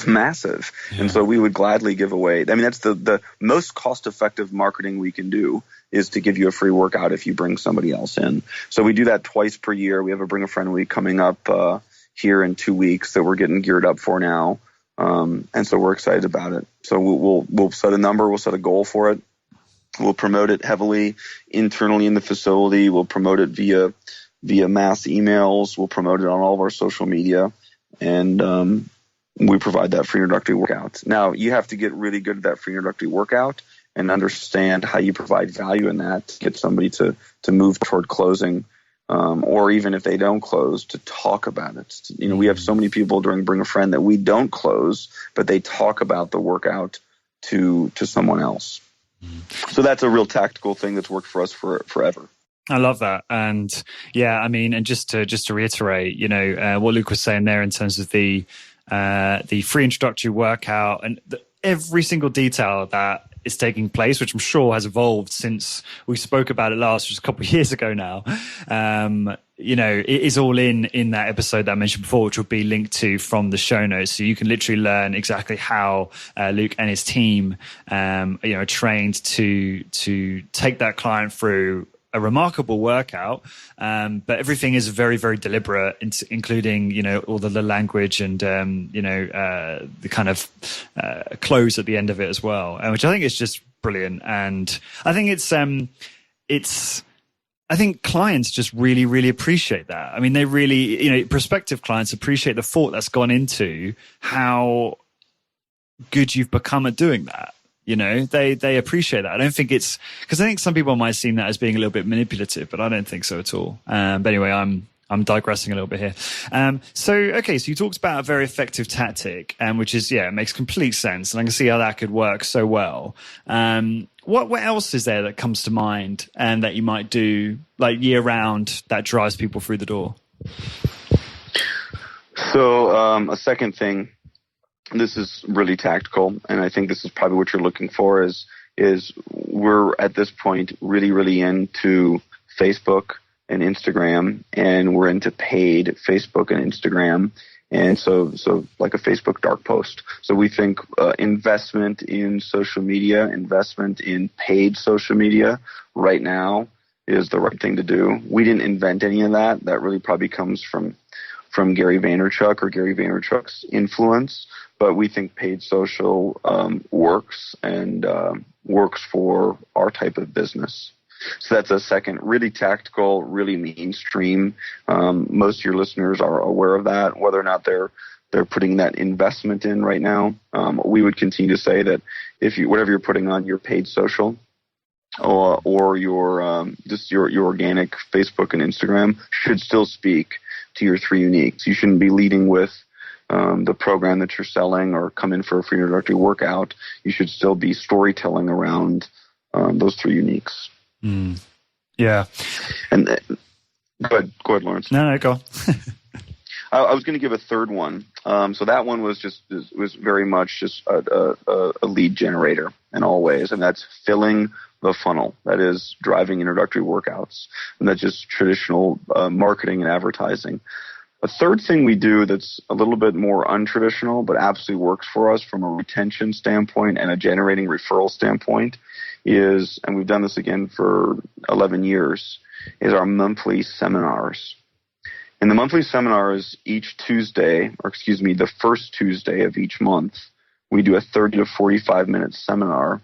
massive. Yeah. And so we would gladly give away. That's the most cost-effective marketing we can do, is to give you a free workout if you bring somebody else in. So we do that twice per year. We have a Bring a Friend week coming up here in 2 weeks that we're getting geared up for now. And so we're excited about it. So we'll set a number. We'll set a goal for it. We'll promote it heavily internally in the facility. We'll promote it via mass emails. We'll promote it on all of our social media. And we provide that free introductory workout. Now, you have to get really good at that free introductory workout and understand how you provide value in that to get somebody to move toward closing, or even if they don't close, to talk about it. We have so many people during Bring a Friend that we don't close, but they talk about the workout to someone else. So that's a real tactical thing that's worked for us forever. I love that. And yeah, and just to reiterate, what Luke was saying there in terms of the free introductory workout and every single detail that is taking place, which I'm sure has evolved since we spoke about it last, which was a couple of years ago now. It is all in that episode that I mentioned before, which will be linked to from the show notes. So you can literally learn exactly how Luke and his team, are trained to take that client through a remarkable workout, but everything is very, very deliberate, including all the language and the kind of close at the end of it as well, which I think is just brilliant. And I think I think clients just really, really appreciate that. They really, prospective clients appreciate the thought that's gone into how good you've become at doing that. They appreciate that. I don't think it's because I think some people might seem that as being a little bit manipulative, but I don't think so at all. But anyway, I'm digressing a little bit here. So you talked about a very effective tactic, which is, it makes complete sense. And I can see how that could work so well. What else is there that comes to mind and that you might do like year round that drives people through the door? So a second thing, this is really tactical, and I think this is probably what you're looking for, is we're at this point really, really into Facebook and Instagram, and we're into paid Facebook and Instagram. And so like a Facebook dark post. So we think investment in social media, investment in paid social media right now is the right thing to do. We didn't invent any of that. That really probably comes from Gary Vaynerchuk or Gary Vaynerchuk's influence. But we think paid social works and works for our type of business. So that's a second, really tactical, really mainstream. Most of your listeners are aware of that, whether or not they're putting that investment in right now. We would continue to say that if whatever you're putting on your paid social or your just your organic Facebook and Instagram should still speak to your three uniques. You shouldn't be leading with the program that you're selling or come in for a free introductory workout. You should still be storytelling around those three uniques. Mm. Yeah. And go ahead, Lawrence. No, go on. I was going to give a third one. So that one was very much just a lead generator in all ways, and that's filling the funnel. That is driving introductory workouts, and that's just traditional marketing and advertising. A third thing we do that's a little bit more untraditional, but absolutely works for us from a retention standpoint and a generating referral standpoint is, and we've done this again for 11 years, is our monthly seminars. In the monthly seminars, each Tuesday, the first Tuesday of each month, we do a 30 to 45 minute seminar.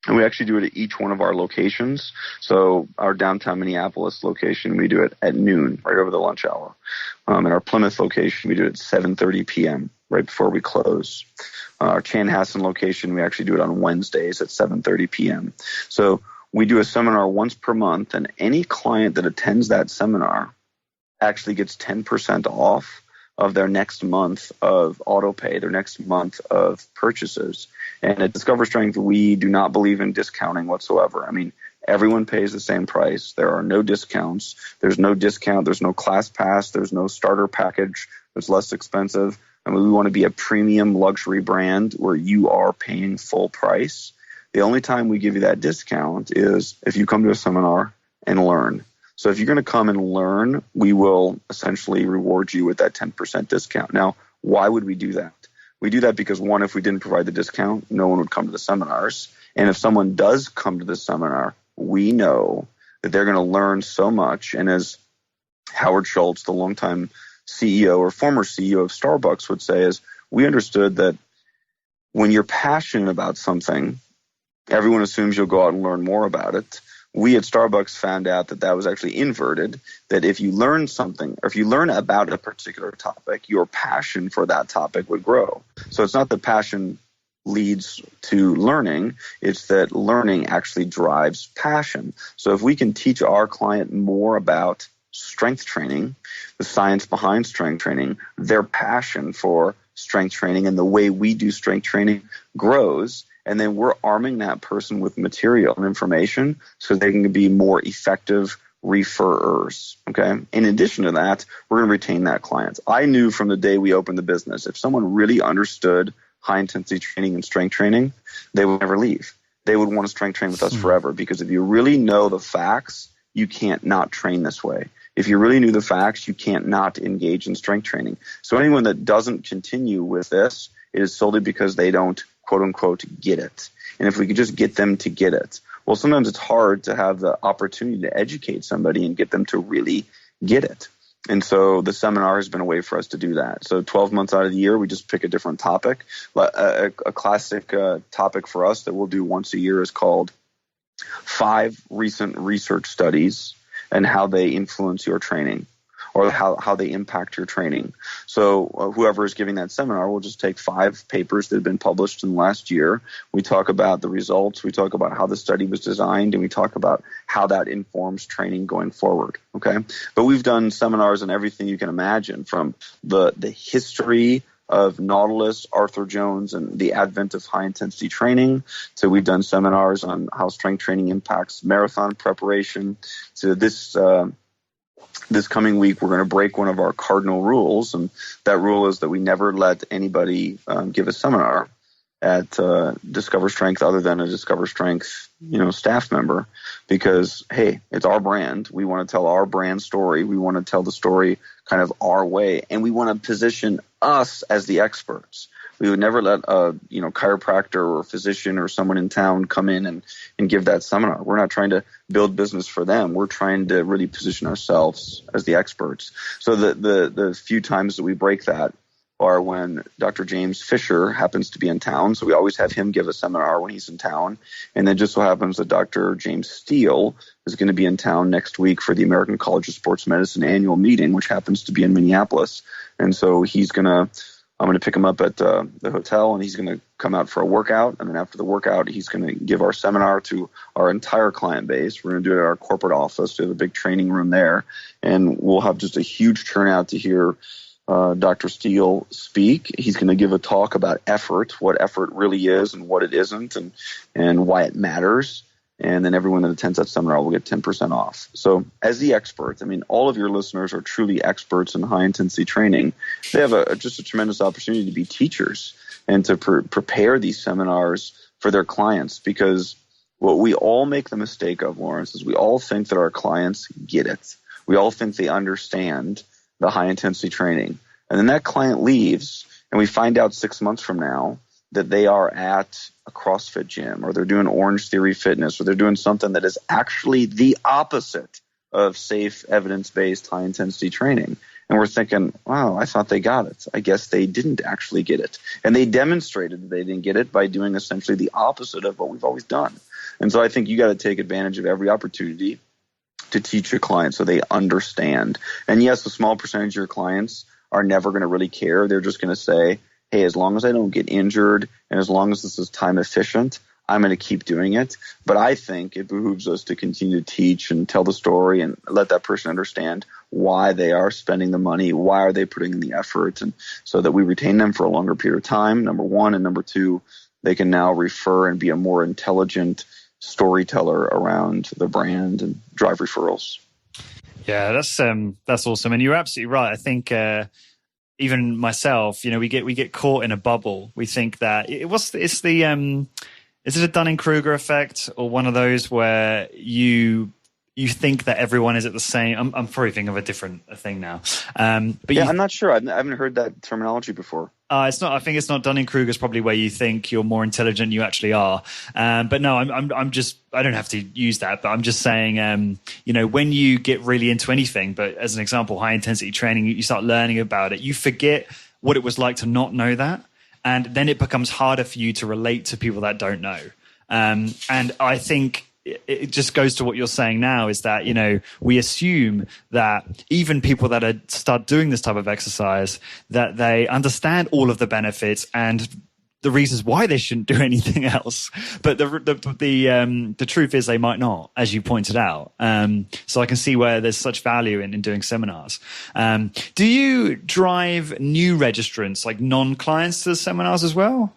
And we actually do it at each one of our locations. So our downtown Minneapolis location, we do it at noon, right over the lunch hour. At our Plymouth location, we do it at 7:30 p.m., right before we close. Our Chanhassen location, we actually do it on Wednesdays at 7:30 p.m. So we do a seminar once per month, and any client that attends that seminar actually gets 10% off of their next month of auto pay, their next month of purchases. And at Discover Strength, we do not believe in discounting whatsoever. I mean, everyone pays the same price. There are no discounts. There's no discount. There's no class pass. There's no starter package that's less expensive. I mean, we want to be a premium luxury brand where you are paying full price. The only time we give you that discount is if you come to a seminar and learn. So if you're going to come and learn, we will essentially reward you with that 10% discount. Now, why would we do that? We do that because, one, if we didn't provide the discount, no one would come to the seminars. And if someone does come to the seminar, we know that they're going to learn so much. And as Howard Schultz, the longtime CEO or former CEO of Starbucks, would say, is we understood that when you're passionate about something, everyone assumes you'll go out and learn more about it. We at Starbucks found out that that was actually inverted, that if you learn something or if you learn about a particular topic, your passion for that topic would grow. So it's not that passion leads to learning, it's that learning actually drives passion. So if we can teach our client more about strength training, the science behind strength training, their passion for strength training and the way we do strength training grows. And then we're arming that person with material and information so they can be more effective referrers. Okay. In addition to that, we're going to retain that client. I knew from the day we opened the business, if someone really understood high intensity training and strength training, they would never leave. They would want to strength train with us forever, because if you really know the facts, you can't not train this way. If you really knew the facts, you can't not engage in strength training. So anyone that doesn't continue with this, it is solely because they don't, quote unquote, get it. And if we could just get them to get it, well, sometimes it's hard to have the opportunity to educate somebody and get them to really get it. And so the seminar has been a way for us to do that. So 12 months out of the year, we just pick a different topic. A classic topic for us that we'll do once a year is called 5 recent research studies and how they influence your training, or how they impact your training. So whoever is giving that seminar will just take 5 papers that have been published in the last year. We talk about the results. We talk about how the study was designed, and we talk about how that informs training going forward. Okay. But we've done seminars on everything you can imagine, from the history of Nautilus, Arthur Jones, and the advent of high-intensity training. So we've done seminars on how strength training impacts marathon preparation. So this coming week, we're going to break one of our cardinal rules, and that rule is that we never let anybody give a seminar at Discover Strength other than a Discover Strength, staff member, because, hey, it's our brand. We want to tell our brand story. We want to tell the story kind of our way, and we want to position us as the experts. We would never let a chiropractor or a physician or someone in town come in and give that seminar. We're not trying to build business for them. We're trying to really position ourselves as the experts. So the few times that we break that are when Dr. James Fisher happens to be in town. So we always have him give a seminar when he's in town. And then just so happens that Dr. James Steele is going to be in town next week for the American College of Sports Medicine annual meeting, which happens to be in Minneapolis. And so I'm going to pick him up at the hotel, and he's going to come out for a workout. And then after the workout, he's going to give our seminar to our entire client base. We're going to do it at our corporate office. We have a big training room there, and we'll have just a huge turnout to hear Dr. Steele speak. He's going to give a talk about effort, what effort really is and what it isn't, and why it matters. And then everyone that attends that seminar will get 10% off. So as the experts, all of your listeners are truly experts in high-intensity training. They have just a tremendous opportunity to be teachers and to prepare these seminars for their clients, because what we all make the mistake of, Lawrence, is we all think that our clients get it. We all think they understand the high intensity training. And then that client leaves and we find out 6 months from now that they are at a CrossFit gym, or they're doing Orange Theory Fitness, or they're doing something that is actually the opposite of safe, evidence-based, high-intensity training. And we're thinking, wow, I thought they got it. I guess they didn't actually get it. And they demonstrated that they didn't get it by doing essentially the opposite of what we've always done. And so I think you got to take advantage of every opportunity to teach your clients so they understand. And yes, a small percentage of your clients are never going to really care. They're just going to say, hey, as long as I don't get injured and as long as this is time efficient, I'm going to keep doing it. But I think it behooves us to continue to teach and tell the story and let that person understand why they are spending the money, why are they putting in the effort, and so that we retain them for a longer period of time, number one. And number two, they can now refer and be a more intelligent storyteller around the brand and drive referrals. Yeah, that's awesome. And you're absolutely right. I think even myself, we get caught in a bubble. We think that is it a Dunning-Kruger effect, or one of those where you think that everyone is at the same? I'm probably thinking of a different thing now. But I'm not sure. I haven't heard that terminology before. It's not. I think it's not. Dunning-Kruger is probably where you think you're more intelligent than you actually are. But no, I'm just. I don't have to use that. But I'm just saying. When you get really into anything, but as an example, high intensity training, you start learning about it. You forget what it was like to not know that, and then it becomes harder for you to relate to people that don't know. And I think it just goes to what you're saying now, is that, we assume that even people that start doing this type of exercise, that they understand all of the benefits and the reasons why they shouldn't do anything else. But the truth is they might not, as you pointed out. So I can see where there's such value in doing seminars. Do you drive new registrants, like non-clients, to the seminars as well?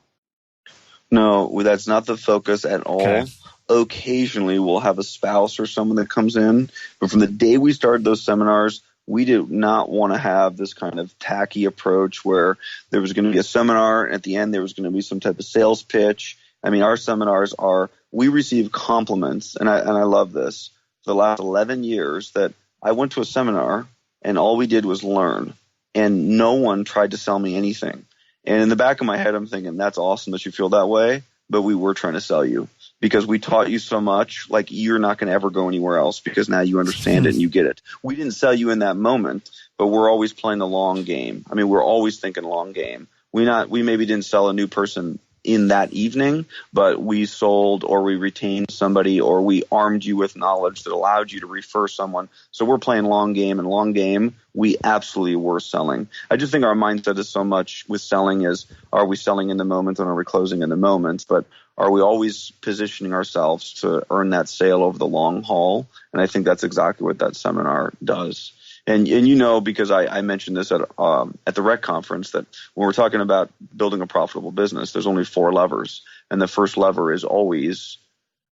No, that's not the focus at all. Okay. Occasionally we'll have a spouse or someone that comes in, but from the day we started those seminars, we did not want to have this kind of tacky approach where there was going to be a seminar and at the end there was going to be some type of sales pitch. I mean, our seminars we receive compliments, and I love this, for the last 11 years, that I went to a seminar and all we did was learn, and no one tried to sell me anything. And in the back of my head, I'm thinking, that's awesome that you feel that way, but we were trying to sell you. Because we taught you so much, like, you're not going to ever go anywhere else because now you understand it and you get it. We didn't sell you in that moment, but we're always playing the long game. I mean, we're always thinking long game. We maybe didn't sell a new person in that evening, but we sold or we retained somebody or we armed you with knowledge that allowed you to refer someone. So we're playing long game, and long game, we absolutely were selling. I just think our mindset is so much with selling is, are we selling in the moment and are we closing in the moment? But are we always positioning ourselves to earn that sale over the long haul? And I think that's exactly what that seminar does. And because I mentioned this at the REC conference, that when we're talking about building a profitable business, there's only 4 levers. And the first lever is always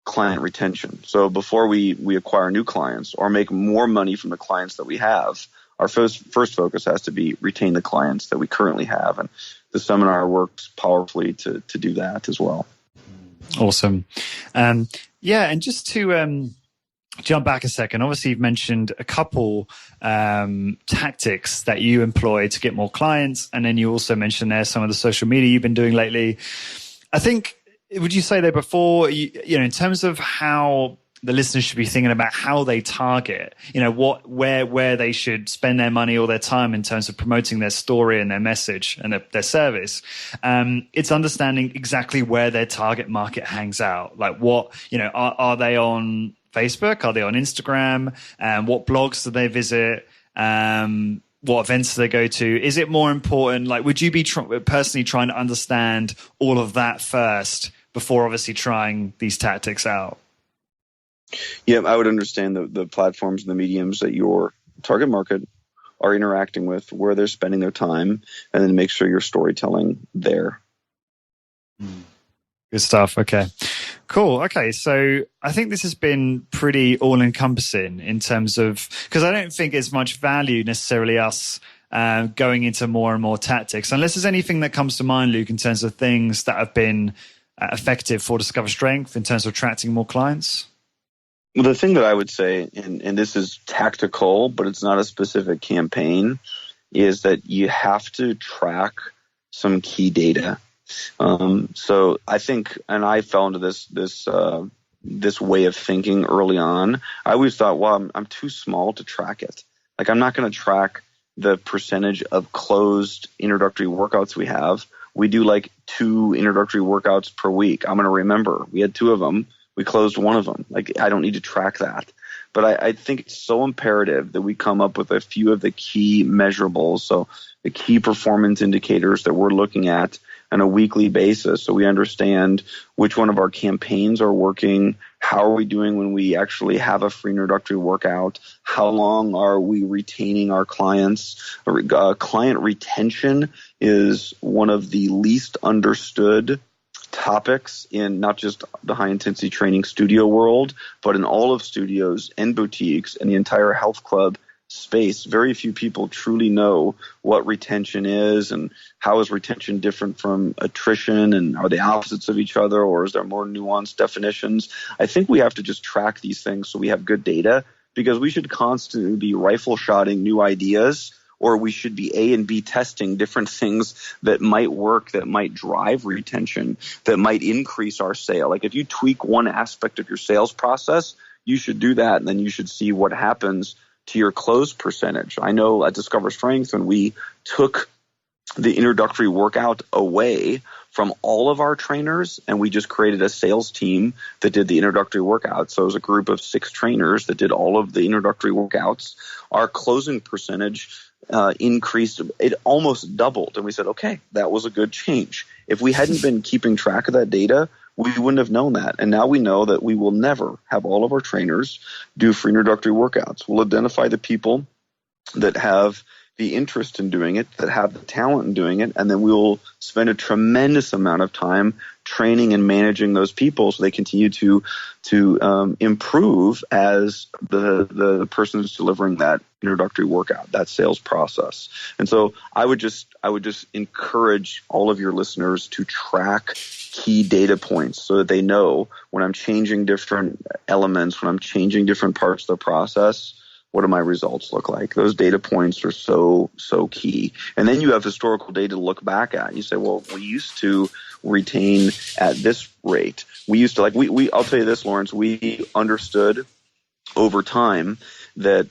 client retention. So before we acquire new clients or make more money from the clients that we have, our first focus has to be retain the clients that we currently have. And the seminar works powerfully to do that as well. Awesome. And just to jump back a second, obviously you've mentioned a couple tactics that you employ to get more clients, and then you also mentioned there some of the social media you've been doing lately. I think, would you say that before, in terms of how the listeners should be thinking about how they target, where they should spend their money or their time in terms of promoting their story and their message and their service, it's understanding exactly where their target market hangs out. Like what, are they on Facebook? Are they on Instagram? What blogs do they visit? What events do they go to? Is it more important? Like, would you be personally trying to understand all of that first before obviously trying these tactics out? Yeah, I would understand the platforms and the mediums that your target market are interacting with, where they're spending their time, and then make sure you're storytelling there. Good stuff. Okay, cool. Okay, so I think this has been pretty all-encompassing in terms of, because I don't think it's much value necessarily us going into more and more tactics, unless there's anything that comes to mind, Luke, in terms of things that have been effective for Discover Strength in terms of attracting more clients. Well, the thing that I would say, and this is tactical, but it's not a specific campaign, is that you have to track some key data. So I think, and I fell into this way of thinking early on. I always thought, well, I'm too small to track it. Like, I'm not going to track the percentage of closed introductory workouts we have. We do like 2 introductory workouts per week. I'm going to remember we had 2 of them. We closed 1 of them. Like, I don't need to track that. But I think it's so imperative that we come up with a few of the key measurables. So the key performance indicators that we're looking at on a weekly basis, so we understand which one of our campaigns are working, how are we doing when we actually have a free introductory workout, how long are we retaining our clients. Client retention is one of the least understood topics in not just the high intensity training studio world, but in all of studios and boutiques and the entire health club space. Very few people truly know what retention is and how is retention different from attrition, and are they opposites of each other, or is there more nuanced definitions? I think we have to just track these things so we have good data, because we should constantly be rifle shotting new ideas, or we should be A and B testing different things that might work, that might drive retention, that might increase our sale. Like, if you tweak one aspect of your sales process, you should do that, and then you should see what happens to your close percentage. I know at Discover Strength, when we took the introductory workout away from all of our trainers and we just created a sales team that did the introductory workout. So it was a group of 6 trainers that did all of the introductory workouts. Our closing percentage increased. It almost doubled. And we said, okay, that was a good change. If we hadn't been keeping track of that data, we wouldn't have known that. And now we know that we will never have all of our trainers do free introductory workouts. We'll identify the people that have the interest in doing it, that have the talent in doing it, and then we'll spend a tremendous amount of time training and managing those people so they continue to improve as the person who's delivering that introductory workout, that sales process. And so I would just encourage all of your listeners to track key data points so that they know when I'm changing different elements, when I'm changing different parts of the process, what do my results look like? Those data points are so key. And then you have historical data to look back at. You say, well, we used to retain at this rate. We used to, like, I'll tell you this, Lawrence, we understood over time that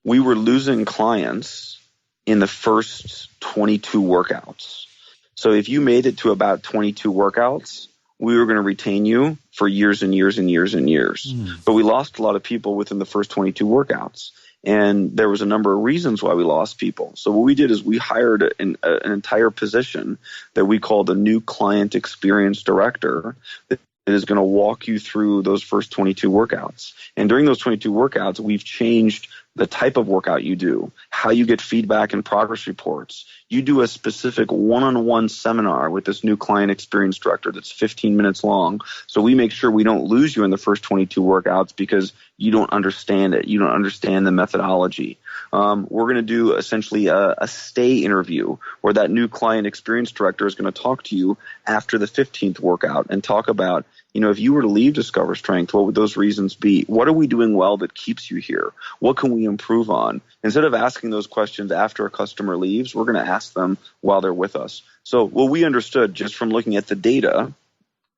we were losing clients in the first 22 workouts. So if you made it to about 22 workouts, we were going to retain you for years and years and years and years. But we lost a lot of people within the first 22 workouts. And there was a number of reasons why we lost people. So what we did is we hired an entire position that we called a new client experience director that is going to walk you through those first 22 workouts. And during those 22 workouts, we've changed the type of workout you do, how you get feedback and progress reports. You do a specific one-on-one seminar with this new client experience director that's 15 minutes long. So we make sure we don't lose you in the first 22 workouts because you don't understand it. You don't understand the methodology. We're going to do essentially a stay interview where that new client experience director is going to talk to you after the 15th workout and talk about, if you were to leave Discover Strength, what would those reasons be? What are we doing well that keeps you here? What can we improve on? Instead of asking those questions after a customer leaves, we're going to ask them while they're with us. So what we understood just from looking at the data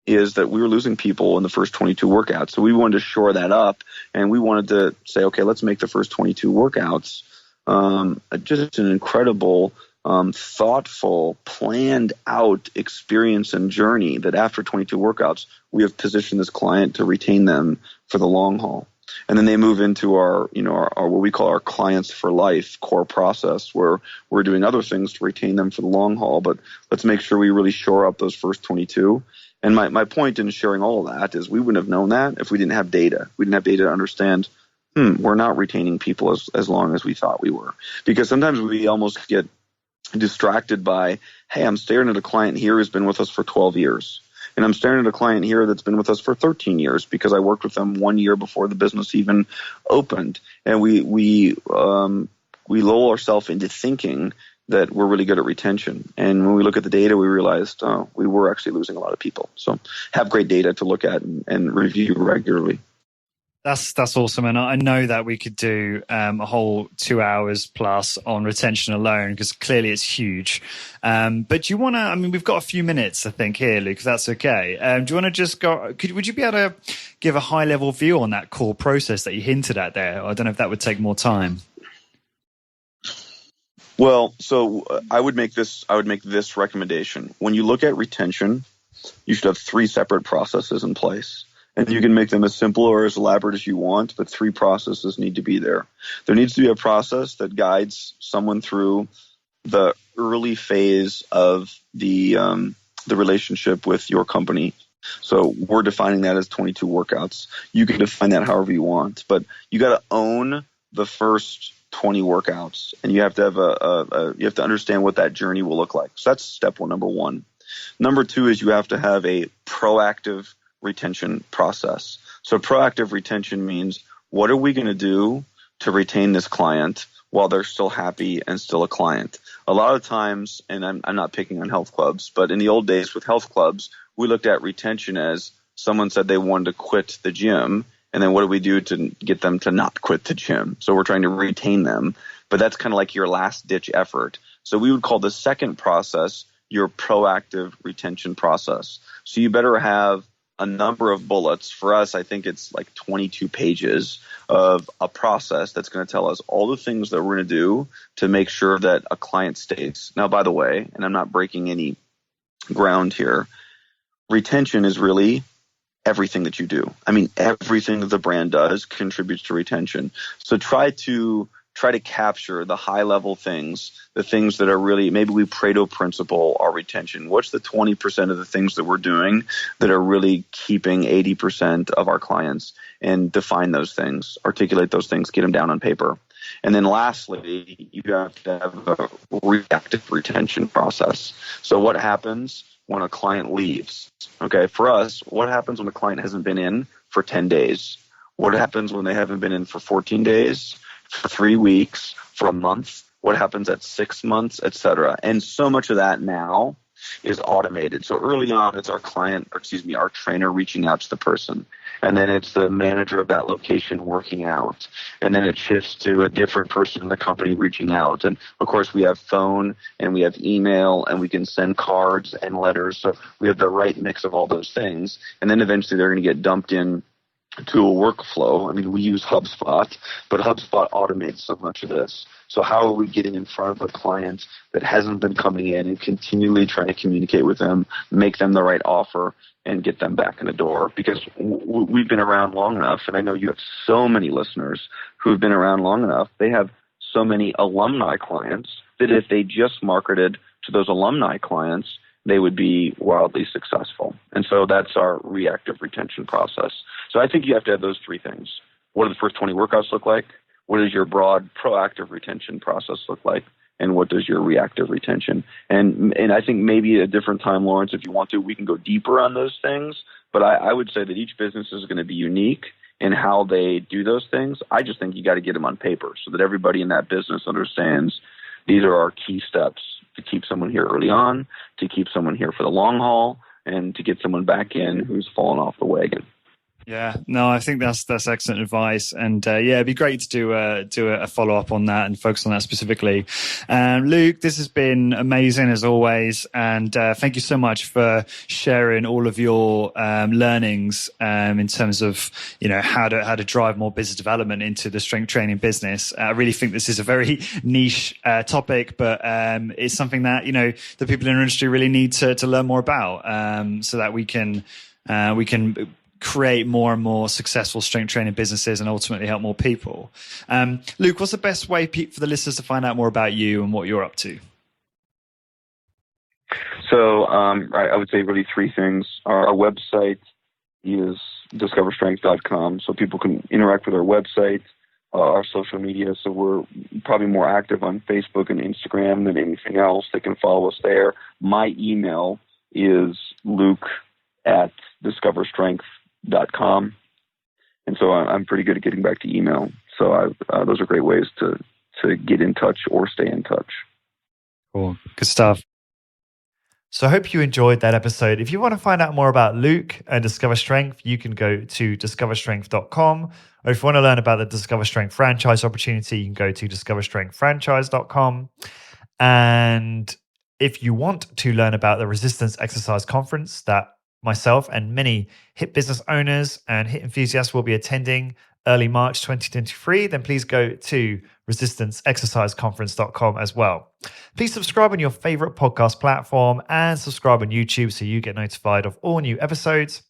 is that we were losing people in the first 22 workouts. So we wanted to shore that up, and we wanted to say, okay, let's make the first 22 workouts just an incredible, thoughtful, planned out experience and journey that after 22 workouts, we have positioned this client to retain them for the long haul. And then they move into our what we call our clients for life core process, where we're doing other things to retain them for the long haul. But let's make sure we really shore up those first 22. And my point in sharing all of that is we wouldn't have known that if we didn't have data. We didn't have data to understand, we're not retaining people as long as we thought we were. Because sometimes we almost get distracted by, hey, I'm staring at a client here who's been with us for 12 years. And I'm staring at a client here that's been with us for 13 years because I worked with them 1 year before the business even opened. And we lull ourselves into thinking that we're really good at retention. And when we look at the data, we realized we were actually losing a lot of people. So have great data to look at and review regularly. That's awesome, and I know that we could do a whole 2 hours plus on retention alone, because clearly it's huge. But do you want to? I mean, we've got a few minutes, I think, here, Luke. If that's okay. Do you want to just go? Would you be able to give a high level view on that core process that you hinted at there? I don't know if that would take more time. Well, so I would make this recommendation. When you look at retention, you should have 3 separate processes in place. And you can make them as simple or as elaborate as you want, but 3 processes need to be there. There needs to be a process that guides someone through the early phase of the relationship with your company. So we're defining that as 22 workouts. You can define that however you want, but you got to own the first 20 workouts, and you have to have you have to understand what that journey will look like. So that's step one, number 1. Number 2 is you have to have a proactive retention process. So proactive retention means, what are we going to do to retain this client while they're still happy and still a client? A lot of times, and I'm not picking on health clubs, but in the old days with health clubs, we looked at retention as someone said they wanted to quit the gym, and then what do we do to get them to not quit the gym? So we're trying to retain them, but that's kind of like your last ditch effort. So we would call the second process your proactive retention process. So you better have a number of bullets. For us, I think it's like 22 pages of a process that's going to tell us all the things that we're going to do to make sure that a client stays. Now, by the way, and I'm not breaking any ground here, retention is really everything that you do. I mean, everything that the brand does contributes to retention. So try to capture the high level things, the things that are really, maybe we Pareto principle our retention. What's the 20% of the things that we're doing that are really keeping 80% of our clients, and define those things, articulate those things, get them down on paper. And then lastly, you have to have a reactive retention process. So what happens when a client leaves? Okay, for us, what happens when a client hasn't been in for 10 days? What happens when they haven't been in for 14 days? For 3 weeks, for a month, what happens at 6 months, et cetera. And so much of that now is automated. So early on, it's our trainer reaching out to the person. And then it's the manager of that location working out. And then it shifts to a different person in the company reaching out. And of course, we have phone and we have email and we can send cards and letters. So we have the right mix of all those things. And then eventually they're going to get dumped in to a workflow. I mean, we use HubSpot, but HubSpot automates so much of this. So how are we getting in front of a client that hasn't been coming in and continually trying to communicate with them, make them the right offer, and get them back in the door? Because we've been around long enough, and I know you have so many listeners who've been around long enough. They have so many alumni clients that if they just marketed to those alumni clients, they would be wildly successful. And so that's our reactive retention process. So I think you have to have those 3 things. What do the first 20 workouts look like? What does your broad proactive retention process look like? And what does your reactive retention? And I think maybe at a different time, Lawrence, if you want to, we can go deeper on those things. But I would say that each business is going to be unique in how they do those things. I just think you got to get them on paper so that everybody in that business understands these are our key steps to keep someone here early on, to keep someone here for the long haul, and to get someone back in who's fallen off the wagon. Yeah, no, I think that's excellent advice, and it'd be great to do a follow up on that and focus on that specifically. Luke, this has been amazing as always, and thank you so much for sharing all of your learnings in terms of how to drive more business development into the strength training business. I really think this is a very niche topic, but it's something that the people in our industry really need to learn more about, so that we can create more and more successful strength training businesses and ultimately help more people. Luke, what's the best way for the listeners to find out more about you and what you're up to? So I would say really 3 things. Our website is discoverstrength.com, so people can interact with our website, our social media. So we're probably more active on Facebook and Instagram than anything else. They can follow us there. My email is luke@discoverstrength.com. And so I'm pretty good at getting back to email. So those are great ways to get in touch or stay in touch. Cool. Good stuff. So I hope you enjoyed that episode. If you want to find out more about Luke and Discover Strength, you can go to discoverstrength.com, Or if you want to learn about the Discover Strength franchise opportunity, you can go to discoverstrengthfranchise.com. And if you want to learn about the Resistance Exercise Conference that myself and many HIIT business owners and HIIT enthusiasts will be attending early March 2023, then please go to resistanceexerciseconference.com as well. Please subscribe on your favorite podcast platform and subscribe on YouTube so you get notified of all new episodes.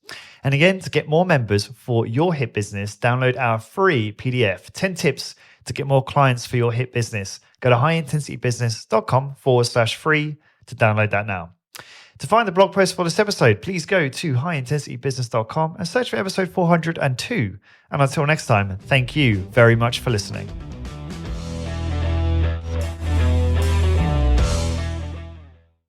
And again, to get more members for your HIIT business, download our free PDF, 10 tips to get more clients for your HIIT business. Go to highintensitybusiness.com/free to download that now. To find the blog post for this episode, please go to highintensitybusiness.com and search for episode 402. And until next time, thank you very much for listening.